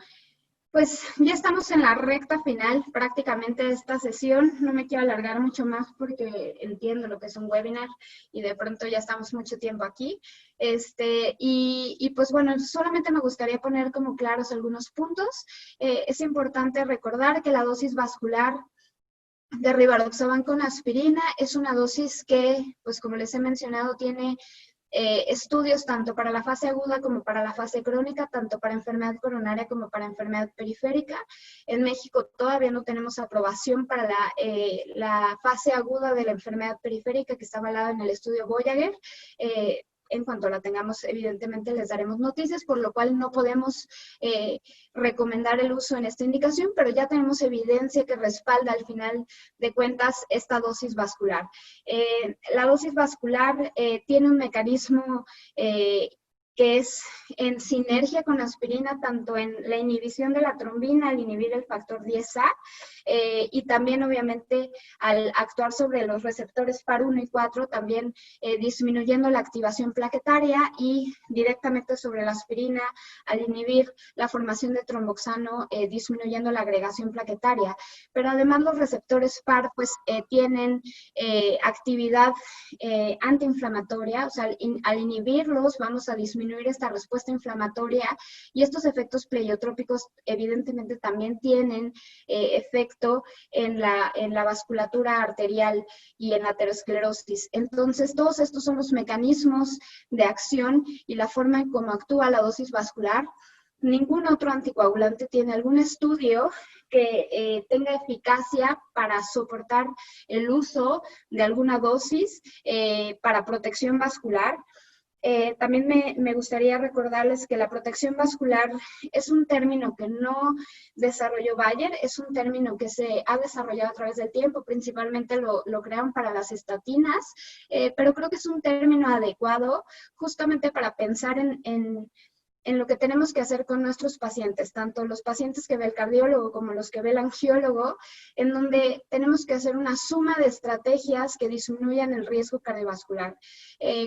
Pues ya estamos en la recta final prácticamente de esta sesión. No me quiero alargar mucho más porque entiendo lo que es un webinar y de pronto ya estamos mucho tiempo aquí. Y pues bueno, solamente me gustaría poner como claros algunos puntos. Es importante recordar que la dosis vascular de rivaroxaban con aspirina es una dosis que, pues como les he mencionado, tiene estudios tanto para la fase aguda como para la fase crónica, tanto para enfermedad coronaria como para enfermedad periférica. En México todavía no tenemos aprobación para la fase aguda de la enfermedad periférica que está avalada en el estudio Voyager. En cuanto la tengamos, evidentemente les daremos noticias, por lo cual no podemos recomendar el uso en esta indicación, pero ya tenemos evidencia que respalda al final de cuentas esta dosis vascular. La dosis vascular tiene un mecanismo que es en sinergia con la aspirina, tanto en la inhibición de la trombina, al inhibir el factor 10A, y también obviamente al actuar sobre los receptores PAR1 y 4, también disminuyendo la activación plaquetaria y directamente sobre la aspirina, al inhibir la formación de tromboxano, disminuyendo la agregación plaquetaria. Pero además los receptores PAR pues tienen actividad antiinflamatoria, o sea, al inhibirlos vamos a disminuir esta respuesta inflamatoria y estos efectos pleiotrópicos evidentemente también tienen efecto en la vasculatura arterial y en la aterosclerosis. Entonces, todos estos son los mecanismos de acción y la forma en cómo actúa la dosis vascular. Ningún otro anticoagulante tiene algún estudio que tenga eficacia para soportar el uso de alguna dosis para protección vascular. También me gustaría recordarles que la protección vascular es un término que no desarrolló Bayer, es un término que se ha desarrollado a través del tiempo, principalmente lo crearon para las estatinas, pero creo que es un término adecuado justamente para pensar en lo que tenemos que hacer con nuestros pacientes, tanto los pacientes que ve el cardiólogo como los que ve el angiólogo, en donde tenemos que hacer una suma de estrategias que disminuyan el riesgo cardiovascular.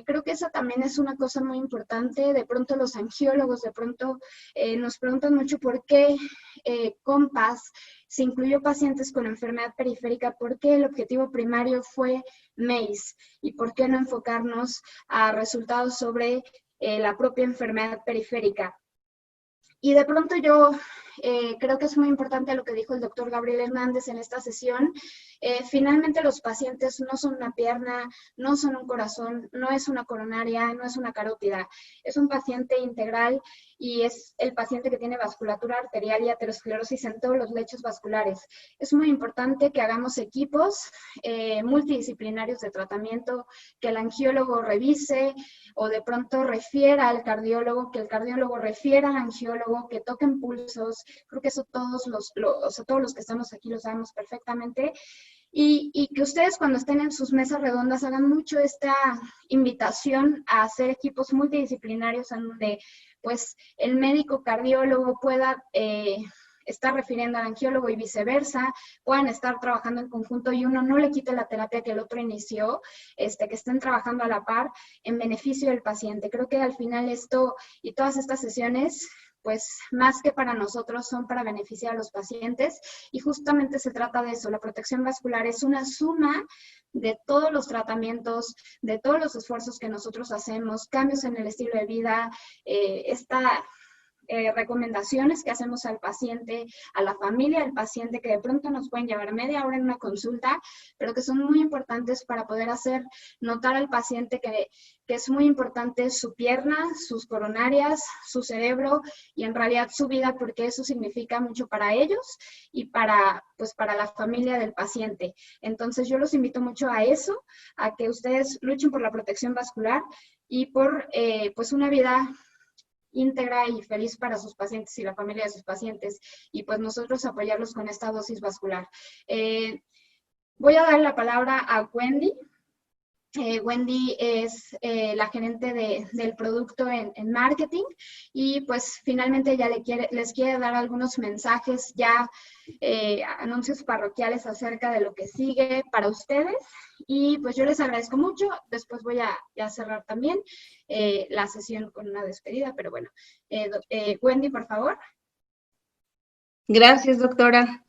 Creo que esa también es una cosa muy importante. De pronto los angiólogos nos preguntan mucho por qué COMPASS se incluyó pacientes con enfermedad periférica, por qué el objetivo primario fue MACE y por qué no enfocarnos a resultados sobre la propia enfermedad periférica. Y de pronto yo creo que es muy importante lo que dijo el doctor Gabriel Hernández en esta sesión. Finalmente los pacientes no son una pierna, no son un corazón, no es una coronaria, no es una carótida. Es un paciente integral y es el paciente que tiene vasculatura arterial y aterosclerosis en todos los lechos vasculares. Es muy importante que hagamos equipos multidisciplinarios de tratamiento, que el angiólogo revise o de pronto refiera al cardiólogo, que el cardiólogo refiera al angiólogo, que toquen pulsos. Creo que eso todos los que estamos aquí lo sabemos perfectamente. Y que ustedes cuando estén en sus mesas redondas hagan mucho esta invitación a hacer equipos multidisciplinarios en donde pues el médico cardiólogo pueda estar refiriendo al angiólogo y viceversa, puedan estar trabajando en conjunto y uno no le quite la terapia que el otro inició, que estén trabajando a la par en beneficio del paciente. Creo que al final esto y todas estas sesiones pues más que para nosotros son para beneficiar a los pacientes y justamente se trata de eso. La protección vascular es una suma de todos los tratamientos, de todos los esfuerzos que nosotros hacemos, cambios en el estilo de vida, recomendaciones que hacemos al paciente, a la familia del paciente, que de pronto nos pueden llevar media hora en una consulta, pero que son muy importantes para poder hacer notar al paciente que es muy importante su pierna, sus coronarias, su cerebro y en realidad su vida, porque eso significa mucho para ellos y para la familia del paciente. Entonces yo los invito mucho a eso, a que ustedes luchen por la protección vascular y por pues una vida íntegra y feliz para sus pacientes y la familia de sus pacientes, y pues nosotros apoyarlos con esta dosis vascular. Voy a dar la palabra a Wendy. Wendy es la gerente del producto en marketing y pues finalmente ella les quiere dar algunos mensajes ya, anuncios parroquiales acerca de lo que sigue para ustedes y pues yo les agradezco mucho. Después voy a cerrar también la sesión con una despedida, pero bueno, Wendy, por favor. Gracias, doctora.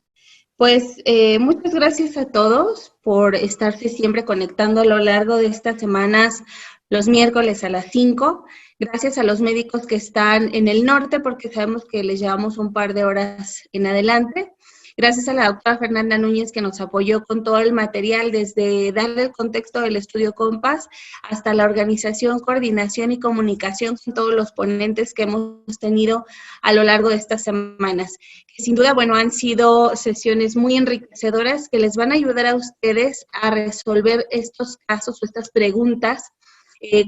Pues muchas gracias a todos por estarse siempre conectando a lo largo de estas semanas, los miércoles a las 5. Gracias a los médicos que están en el norte, porque sabemos que les llevamos un par de horas en adelante. Gracias a la doctora Fernanda Núñez que nos apoyó con todo el material, desde darle el contexto del estudio COMPAS hasta la organización, coordinación y comunicación con todos los ponentes que hemos tenido a lo largo de estas semanas. Que sin duda, bueno, han sido sesiones muy enriquecedoras que les van a ayudar a ustedes a resolver estos casos o estas preguntas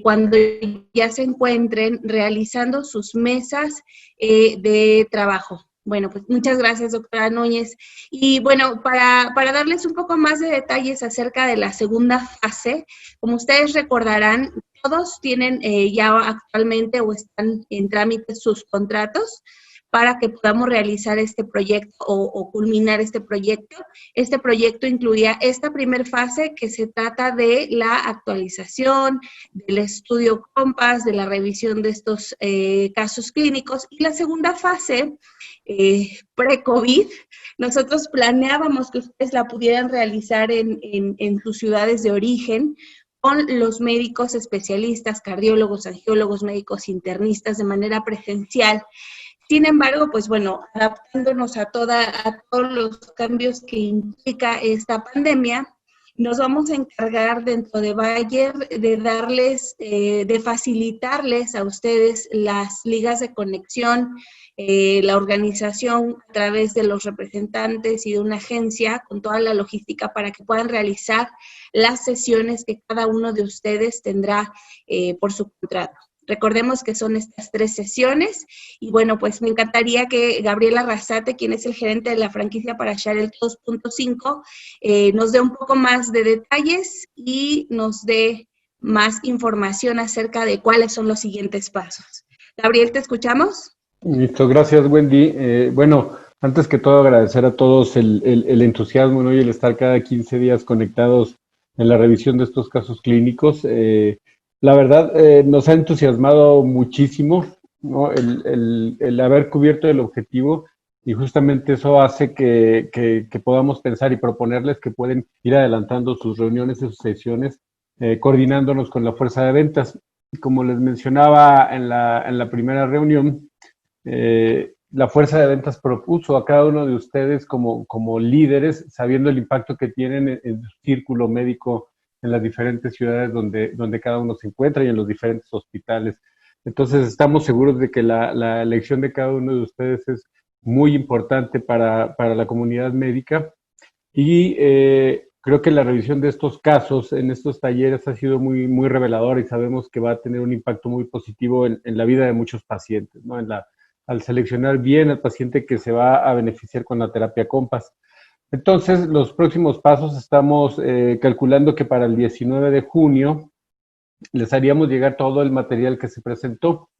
cuando ya se encuentren realizando sus mesas de trabajo. Bueno, pues muchas gracias, doctora Núñez. Y bueno, para darles un poco más de detalles acerca de la segunda fase, como ustedes recordarán, todos tienen ya actualmente o están en trámite sus contratos para que podamos realizar este proyecto o culminar este proyecto. Este proyecto incluía esta primera fase que se trata de la actualización, del estudio COMPAS, de la revisión de estos casos clínicos, y la segunda fase, pre-COVID, nosotros planeábamos que ustedes la pudieran realizar en sus ciudades de origen, con los médicos especialistas, cardiólogos, angiólogos, médicos internistas de manera presencial. Sin embargo, pues bueno, adaptándonos a todos los cambios que implica esta pandemia, nos vamos a encargar dentro de Bayer de darles, de facilitarles a ustedes las ligas de conexión, la organización a través de los representantes y de una agencia con toda la logística para que puedan realizar las sesiones que cada uno de ustedes tendrá por su contrato. Recordemos que son estas 3 sesiones y bueno, pues me encantaría que Gabriel Arrasate, quien es el gerente de la franquicia para Xarelto 2.5, nos dé un poco más de detalles y nos dé más información acerca de cuáles son los siguientes pasos. Gabriel, ¿te escuchamos? Listo, gracias Wendy. Bueno, antes que todo agradecer a todos el entusiasmo, ¿no? Y el estar cada 15 días conectados en la revisión de estos casos clínicos. La verdad, nos ha entusiasmado muchísimo, ¿no? El haber cubierto el objetivo, y justamente eso hace que podamos pensar y proponerles que pueden ir adelantando sus reuniones y sus sesiones, coordinándonos con la fuerza de ventas. Como les mencionaba en la primera reunión, la fuerza de ventas propuso a cada uno de ustedes como líderes, sabiendo el impacto que tienen en su círculo médico en las diferentes ciudades donde cada uno se encuentra y en los diferentes hospitales. Entonces estamos seguros de que la elección de cada uno de ustedes es muy importante para la comunidad médica, y creo que la revisión de estos casos en estos talleres ha sido muy, muy reveladora, y sabemos que va a tener un impacto muy positivo en la vida de muchos pacientes, ¿no? Al seleccionar bien al paciente que se va a beneficiar con la terapia COMPAS. Entonces, los próximos pasos estamos calculando que para el 19 de junio les haríamos llegar todo el material que se presentó.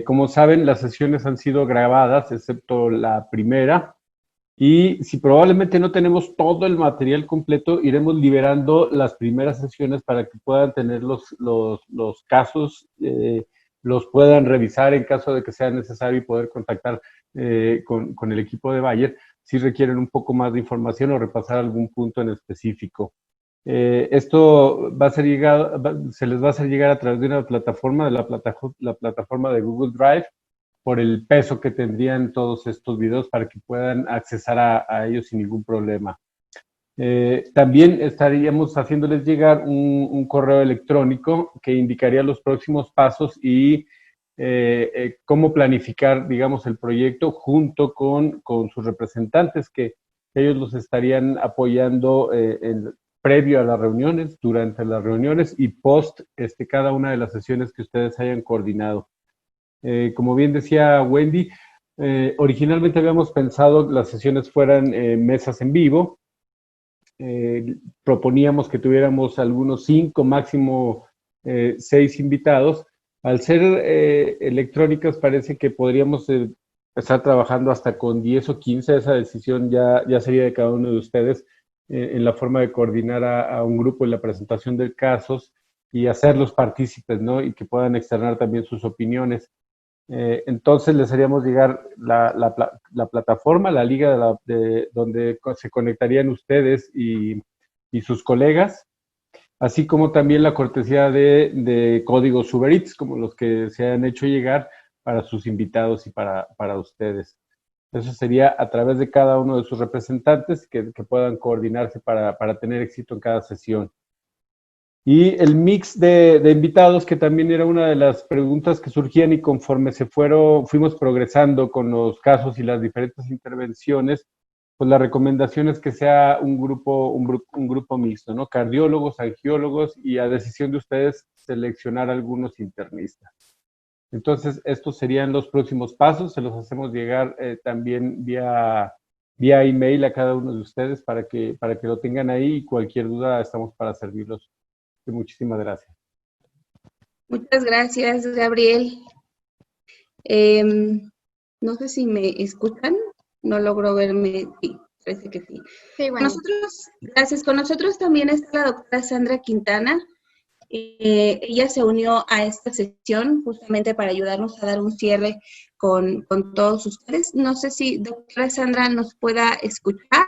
Como saben, las sesiones han sido grabadas, excepto la primera, y si probablemente no tenemos todo el material completo, iremos liberando las primeras sesiones para que puedan tener los casos, los puedan revisar en caso de que sea necesario y poder contactar con el equipo de Bayer si requieren un poco más de información o repasar algún punto en específico. Esto se les va a hacer llegar a través de una plataforma, la plataforma de Google Drive, por el peso que tendrían todos estos videos para que puedan accesar a ellos sin ningún problema. También estaríamos haciéndoles llegar un correo electrónico que indicaría los próximos pasos y cómo planificar, digamos, el proyecto junto con sus representantes, que ellos los estarían apoyando previo a las reuniones, durante las reuniones y post cada una de las sesiones que ustedes hayan coordinado. Como bien decía Wendy, originalmente habíamos pensado que las sesiones fueran mesas en vivo. Proponíamos que tuviéramos algunos 5, máximo 6 invitados. Al ser electrónicas, parece que podríamos estar trabajando hasta con 10 o 15. Esa decisión ya sería de cada uno de ustedes en la forma de coordinar a un grupo en la presentación de casos y hacerlos partícipes, ¿no? Y que puedan externar también sus opiniones. Entonces les haríamos llegar la plataforma, la liga donde se conectarían ustedes y sus colegas, así como también la cortesía de códigos Uber Eats, como los que se han hecho llegar para sus invitados y para ustedes. Eso sería a través de cada uno de sus representantes que puedan coordinarse para tener éxito en cada sesión. Y el mix de invitados, que también era una de las preguntas que surgían, y conforme fuimos progresando con los casos y las diferentes intervenciones, pues la recomendación es que sea un grupo mixto, ¿no? Cardiólogos, angiólogos, y a decisión de ustedes seleccionar algunos internistas. Entonces, estos serían los próximos pasos. Se los hacemos llegar también vía email a cada uno de ustedes para que lo tengan ahí, y cualquier duda estamos para servirlos. Muchísimas gracias. Muchas gracias, Gabriel. No sé si me escuchan, no logro verme. Sí, parece que sí. Sí, bueno. Gracias. Con nosotros también está la doctora Sandra Quintana. Ella se unió a esta sesión justamente para ayudarnos a dar un cierre con todos ustedes. No sé si doctora Sandra nos pueda escuchar.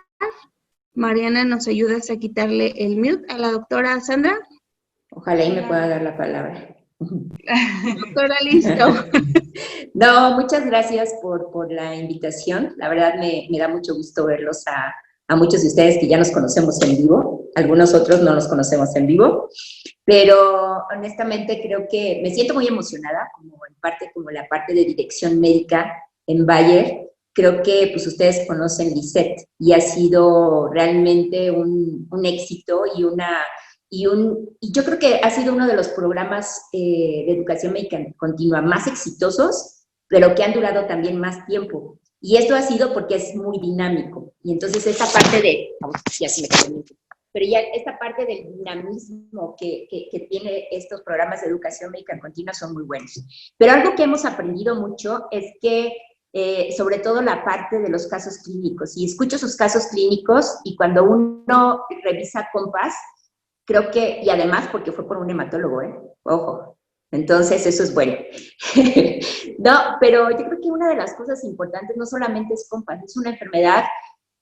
Mariana, ¿nos ayudas a quitarle el mute a la doctora Sandra? Ojalá y me pueda dar la palabra. Doctora, listo. No, muchas gracias por la invitación. La verdad me da mucho gusto verlos a muchos de ustedes que ya nos conocemos en vivo. Algunos otros no nos conocemos en vivo. Pero honestamente creo que me siento muy emocionada, como la parte de dirección médica en Bayer. Creo que pues ustedes conocen Lisette y ha sido realmente un éxito y yo creo que ha sido uno de los programas de educación médica continua más exitosos, pero que han durado también más tiempo. Y esto ha sido porque es muy dinámico. Y entonces esta parte esta parte del dinamismo que tiene estos programas de educación médica continua son muy buenos. Pero algo que hemos aprendido mucho es que sobre todo la parte de los casos clínicos. Y escucho sus casos clínicos y cuando uno revisa COMPAS, creo que, y además porque fue por un hematólogo, ojo, entonces eso es bueno. No, pero yo creo que una de las cosas importantes no solamente es COMPAS, es una enfermedad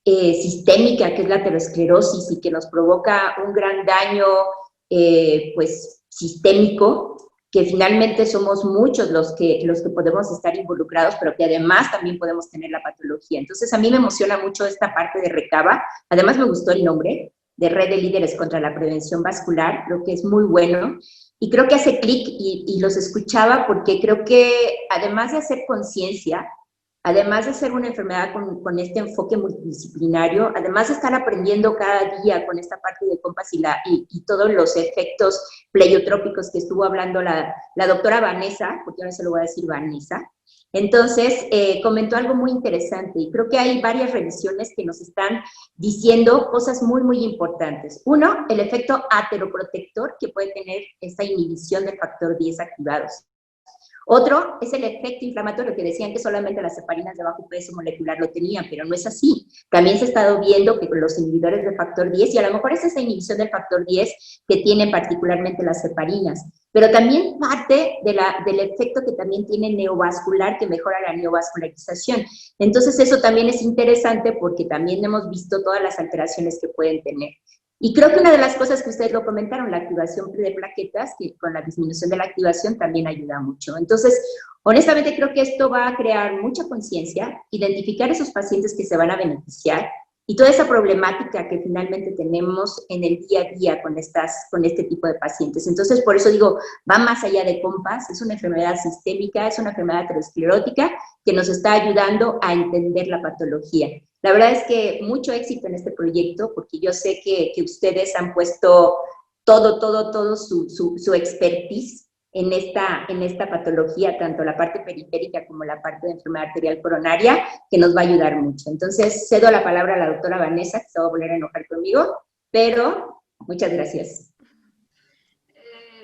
sistémica, que es la aterosclerosis, y que nos provoca un gran daño pues sistémico, que finalmente somos muchos los que podemos estar involucrados, pero que además también podemos tener la patología. Entonces a mí me emociona mucho esta parte de RECAVA. Además me gustó el nombre de Red de Líderes contra la Prevención Vascular, creo que es muy bueno, y creo que hace clic, y los escuchaba porque creo que además de hacer conciencia, además de ser una enfermedad con este enfoque multidisciplinario, además de estar aprendiendo cada día con esta parte de COMPAS y todos los efectos pleiotrópicos que estuvo hablando la doctora Vanessa, porque ahora se lo voy a decir Vanessa. Entonces, comentó algo muy interesante, y creo que hay varias revisiones que nos están diciendo cosas muy, muy importantes. Uno, el efecto ateroprotector que puede tener esta inhibición del factor 10 activados. Otro es el efecto inflamatorio, que decían que solamente las heparinas de bajo peso molecular lo tenían, pero no es así. También se ha estado viendo que con los inhibidores del factor 10, y a lo mejor es esa inhibición del factor 10 que tienen particularmente las heparinas, pero también parte del efecto que también tiene neovascular, que mejora la neovascularización. Entonces eso también es interesante porque también hemos visto todas las alteraciones que pueden tener. Y creo que una de las cosas que ustedes lo comentaron, la activación de plaquetas, que con la disminución de la activación también ayuda mucho. Entonces, honestamente creo que esto va a crear mucha conciencia, identificar esos pacientes que se van a beneficiar, y toda esa problemática que finalmente tenemos en el día a día con este tipo de pacientes. Entonces, por eso digo, va más allá de COMPAS, es una enfermedad sistémica, es una enfermedad aterosclerótica que nos está ayudando a entender la patología. La verdad es que mucho éxito en este proyecto, porque yo sé que ustedes han puesto todo su expertise en esta patología, tanto la parte periférica como la parte de enfermedad arterial coronaria, que nos va a ayudar mucho. Entonces, cedo la palabra a la doctora Vanessa, que se va a volver a enojar conmigo, pero muchas gracias.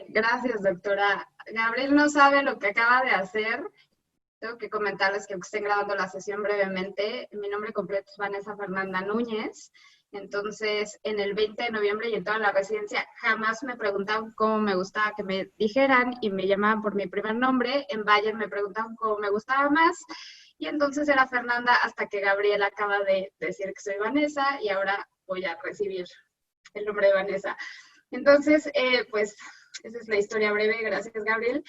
Gracias, doctora. Gabriel no sabe lo que acaba de hacer. tengo que comentarles que estén grabando la sesión brevemente. Mi nombre completo es Vanessa Fernanda Núñez. Entonces, en el 20 de noviembre y en toda la residencia, jamás me preguntaban cómo me gustaba que me dijeran y me llamaban por mi primer nombre. En Bayer me preguntaban cómo me gustaba más. Y entonces era Fernanda hasta que Gabriel acaba de decir que soy Vanessa y ahora voy a recibir el nombre de Vanessa. Entonces, pues, esa es la historia breve. Gracias, Gabriel.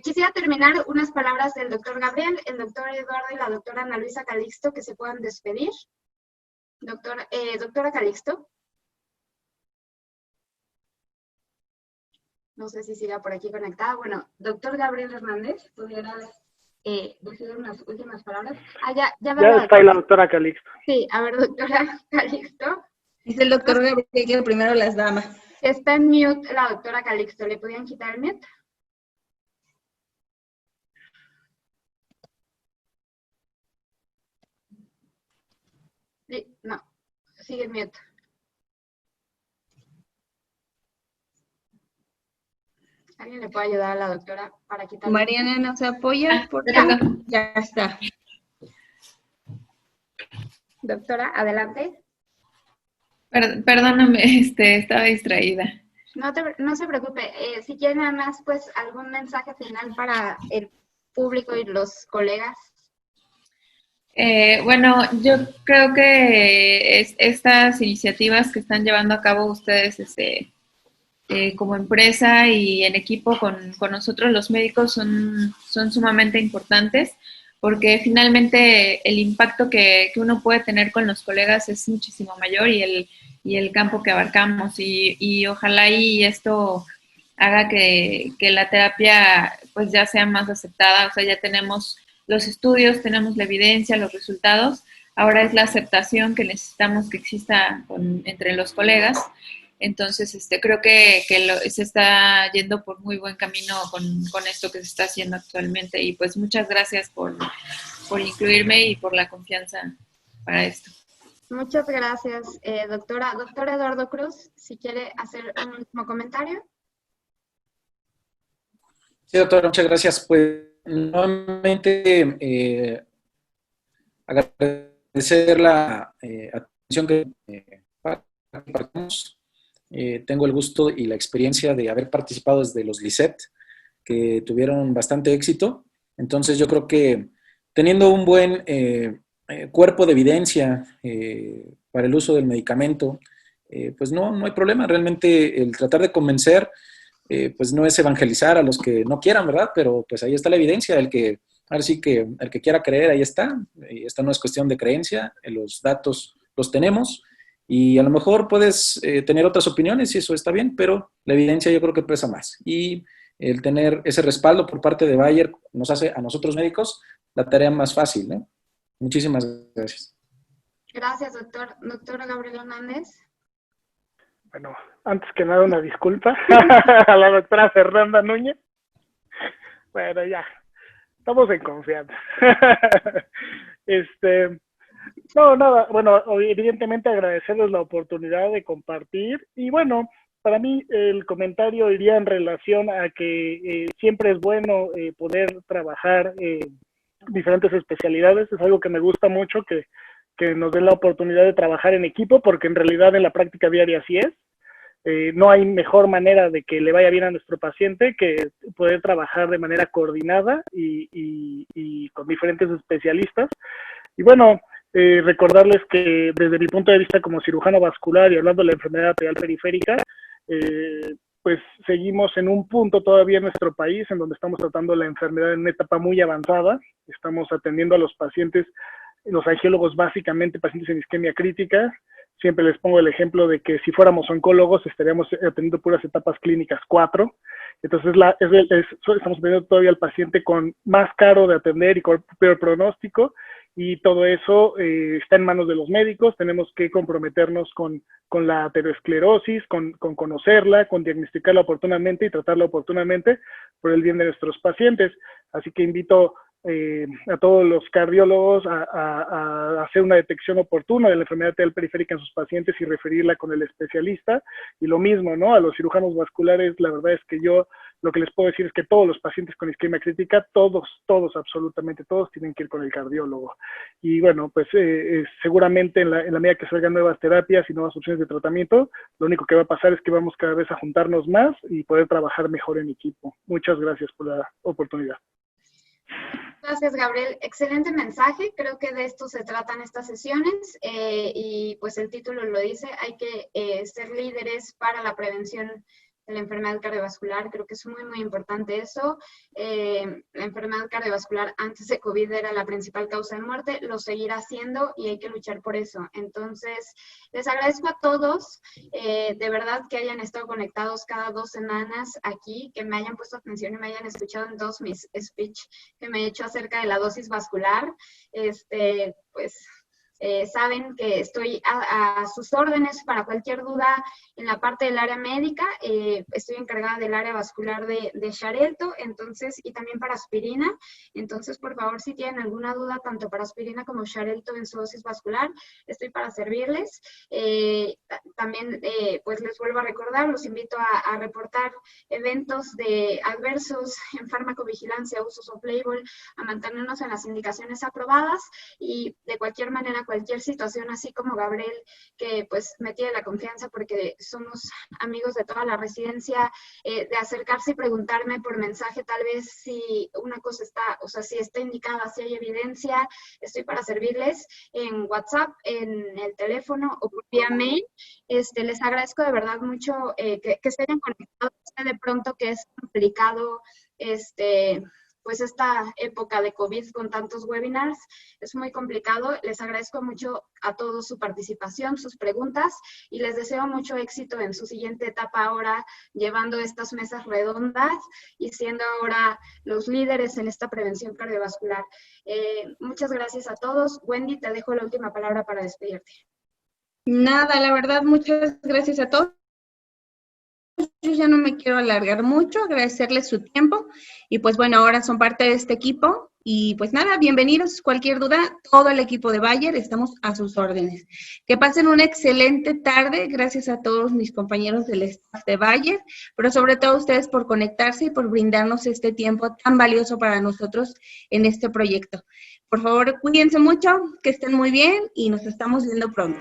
Quisiera terminar unas palabras del doctor Gabriel, el doctor Eduardo y la doctora Ana Luisa Calixto, que se puedan despedir. Doctora Calixto. No sé si siga por aquí conectada. Bueno, doctor Gabriel Hernández, ¿pudiera decir unas últimas palabras? Ya está ahí la doctora Calixto. Sí, a ver, doctora Calixto. Dice el doctor Gabriel que primero las damas. Está en mute la doctora Calixto. ¿Le podían quitar el mute? Sí, no, sigue en mute. ¿Alguien le puede ayudar a la doctora para quitar? Mariana nos apoya porque ya está. Doctora, adelante. Perdóname, estaba distraída. No se preocupe. Si quieren nada más, pues, algún mensaje final para el público y los colegas. Bueno, yo creo que estas iniciativas que están llevando a cabo ustedes como empresa y en equipo con nosotros los médicos son sumamente importantes, porque finalmente el impacto que uno puede tener con los colegas es muchísimo mayor y el campo que abarcamos y ojalá y esto haga que la terapia pues ya sea más aceptada. O sea, ya tenemos los estudios, tenemos la evidencia, los resultados, ahora es la aceptación que necesitamos que exista entre los colegas. Entonces, creo que se está yendo por muy buen camino con esto que se está haciendo actualmente. Y pues muchas gracias por incluirme y por la confianza para esto. Muchas gracias, doctora. Doctor Eduardo Cruz, si quiere hacer un último comentario. Sí, doctora, muchas gracias. Pues, nuevamente, agradecer la atención que compartimos. Tengo el gusto y la experiencia de haber participado desde los LICET, que tuvieron bastante éxito. Entonces, yo creo que teniendo un buen cuerpo de evidencia para el uso del medicamento, pues no hay problema. Realmente el tratar de convencer, pues no es evangelizar a los que no quieran, ¿verdad? Pero pues ahí está la evidencia, ahora sí que el que quiera creer, ahí está. Y esta no es cuestión de creencia, los datos los tenemos. Y a lo mejor puedes tener otras opiniones y eso está bien, pero la evidencia yo creo que pesa más. Y el tener ese respaldo por parte de Bayer nos hace a nosotros médicos la tarea más fácil, ¿no? Muchísimas gracias. Gracias, doctor. Doctora Gabriel Hernández. Bueno, antes que nada una disculpa a la doctora Fernanda Núñez. Bueno, ya, estamos en confianza. No, nada, bueno, evidentemente agradecerles la oportunidad de compartir y bueno, para mí el comentario iría en relación a que siempre es bueno poder trabajar diferentes especialidades. Es algo que me gusta mucho, que nos den la oportunidad de trabajar en equipo, porque en realidad en la práctica diaria así es. No hay mejor manera de que le vaya bien a nuestro paciente que poder trabajar de manera coordinada y con diferentes especialistas. Y bueno, recordarles que desde mi punto de vista como cirujano vascular y hablando de la enfermedad arterial periférica, pues seguimos en un punto todavía en nuestro país en donde estamos tratando la enfermedad en una etapa muy avanzada. Estamos atendiendo a los pacientes, los angiólogos básicamente pacientes en isquemia crítica. Siempre les pongo el ejemplo de que si fuéramos oncólogos estaríamos atendiendo puras etapas clínicas 4. Entonces estamos atendiendo todavía al paciente con más caro de atender y con peor pronóstico, y todo eso está en manos de los médicos. Tenemos que comprometernos con la aterosclerosis, con conocerla, con diagnosticarla oportunamente y tratarla oportunamente por el bien de nuestros pacientes. Así que invito a todos los cardiólogos a hacer una detección oportuna de la enfermedad arterial periférica en sus pacientes y referirla con el especialista. Y lo mismo, ¿no? A los cirujanos vasculares, la verdad es que yo Lo que les puedo decir es que todos los pacientes con isquemia crítica, todos, absolutamente todos, tienen que ir con el cardiólogo. Y bueno, pues seguramente en la medida que salgan nuevas terapias y nuevas opciones de tratamiento, lo único que va a pasar es que vamos cada vez a juntarnos más y poder trabajar mejor en equipo. Muchas gracias por la oportunidad. Gracias, Gabriel. Excelente mensaje. Creo que de esto se tratan estas sesiones y pues el título lo dice, hay que ser líderes para la prevención de la enfermedad cardiovascular. Creo que es muy, muy importante eso. La enfermedad cardiovascular antes de COVID era la principal causa de muerte, lo seguirá siendo y hay que luchar por eso. Entonces, les agradezco a todos, de verdad que hayan estado conectados cada 2 semanas aquí, que me hayan puesto atención y me hayan escuchado en todos mis speech que me he hecho acerca de la dosis vascular. Pues saben que estoy a sus órdenes para cualquier duda en la parte del área médica. Estoy encargada del área vascular de Xarelto, entonces, y también para aspirina. Entonces, por favor, si tienen alguna duda, tanto para aspirina como Xarelto en su dosis vascular, estoy para servirles. También, pues les vuelvo a recordar, los invito a reportar eventos adversos en farmacovigilancia, usos off-label, a mantenernos en las indicaciones aprobadas y de cualquier manera, cualquier situación, así como Gabriel, que pues me tiene la confianza porque somos amigos de toda la residencia, de acercarse y preguntarme por mensaje tal vez si una cosa está, o sea, si está indicada, si hay evidencia, estoy para servirles en WhatsApp, en el teléfono o por vía mail. Les agradezco de verdad mucho que se hayan conectado. Sé de pronto que es complicado pues esta época de COVID con tantos webinars, es muy complicado. Les agradezco mucho a todos su participación, sus preguntas, y les deseo mucho éxito en su siguiente etapa ahora, llevando estas mesas redondas y siendo ahora los líderes en esta prevención cardiovascular. Muchas gracias a todos. Wendy, te dejo la última palabra para despedirte. Nada, la verdad, muchas gracias a todos. Yo ya no me quiero alargar mucho, agradecerles su tiempo y pues bueno, ahora son parte de este equipo y pues nada, bienvenidos. Cualquier duda, todo el equipo de Bayer estamos a sus órdenes. Que pasen una excelente tarde, gracias a todos mis compañeros del staff de Bayer, pero sobre todo a ustedes por conectarse y por brindarnos este tiempo tan valioso para nosotros en este proyecto. Por favor, cuídense mucho, que estén muy bien y nos estamos viendo pronto.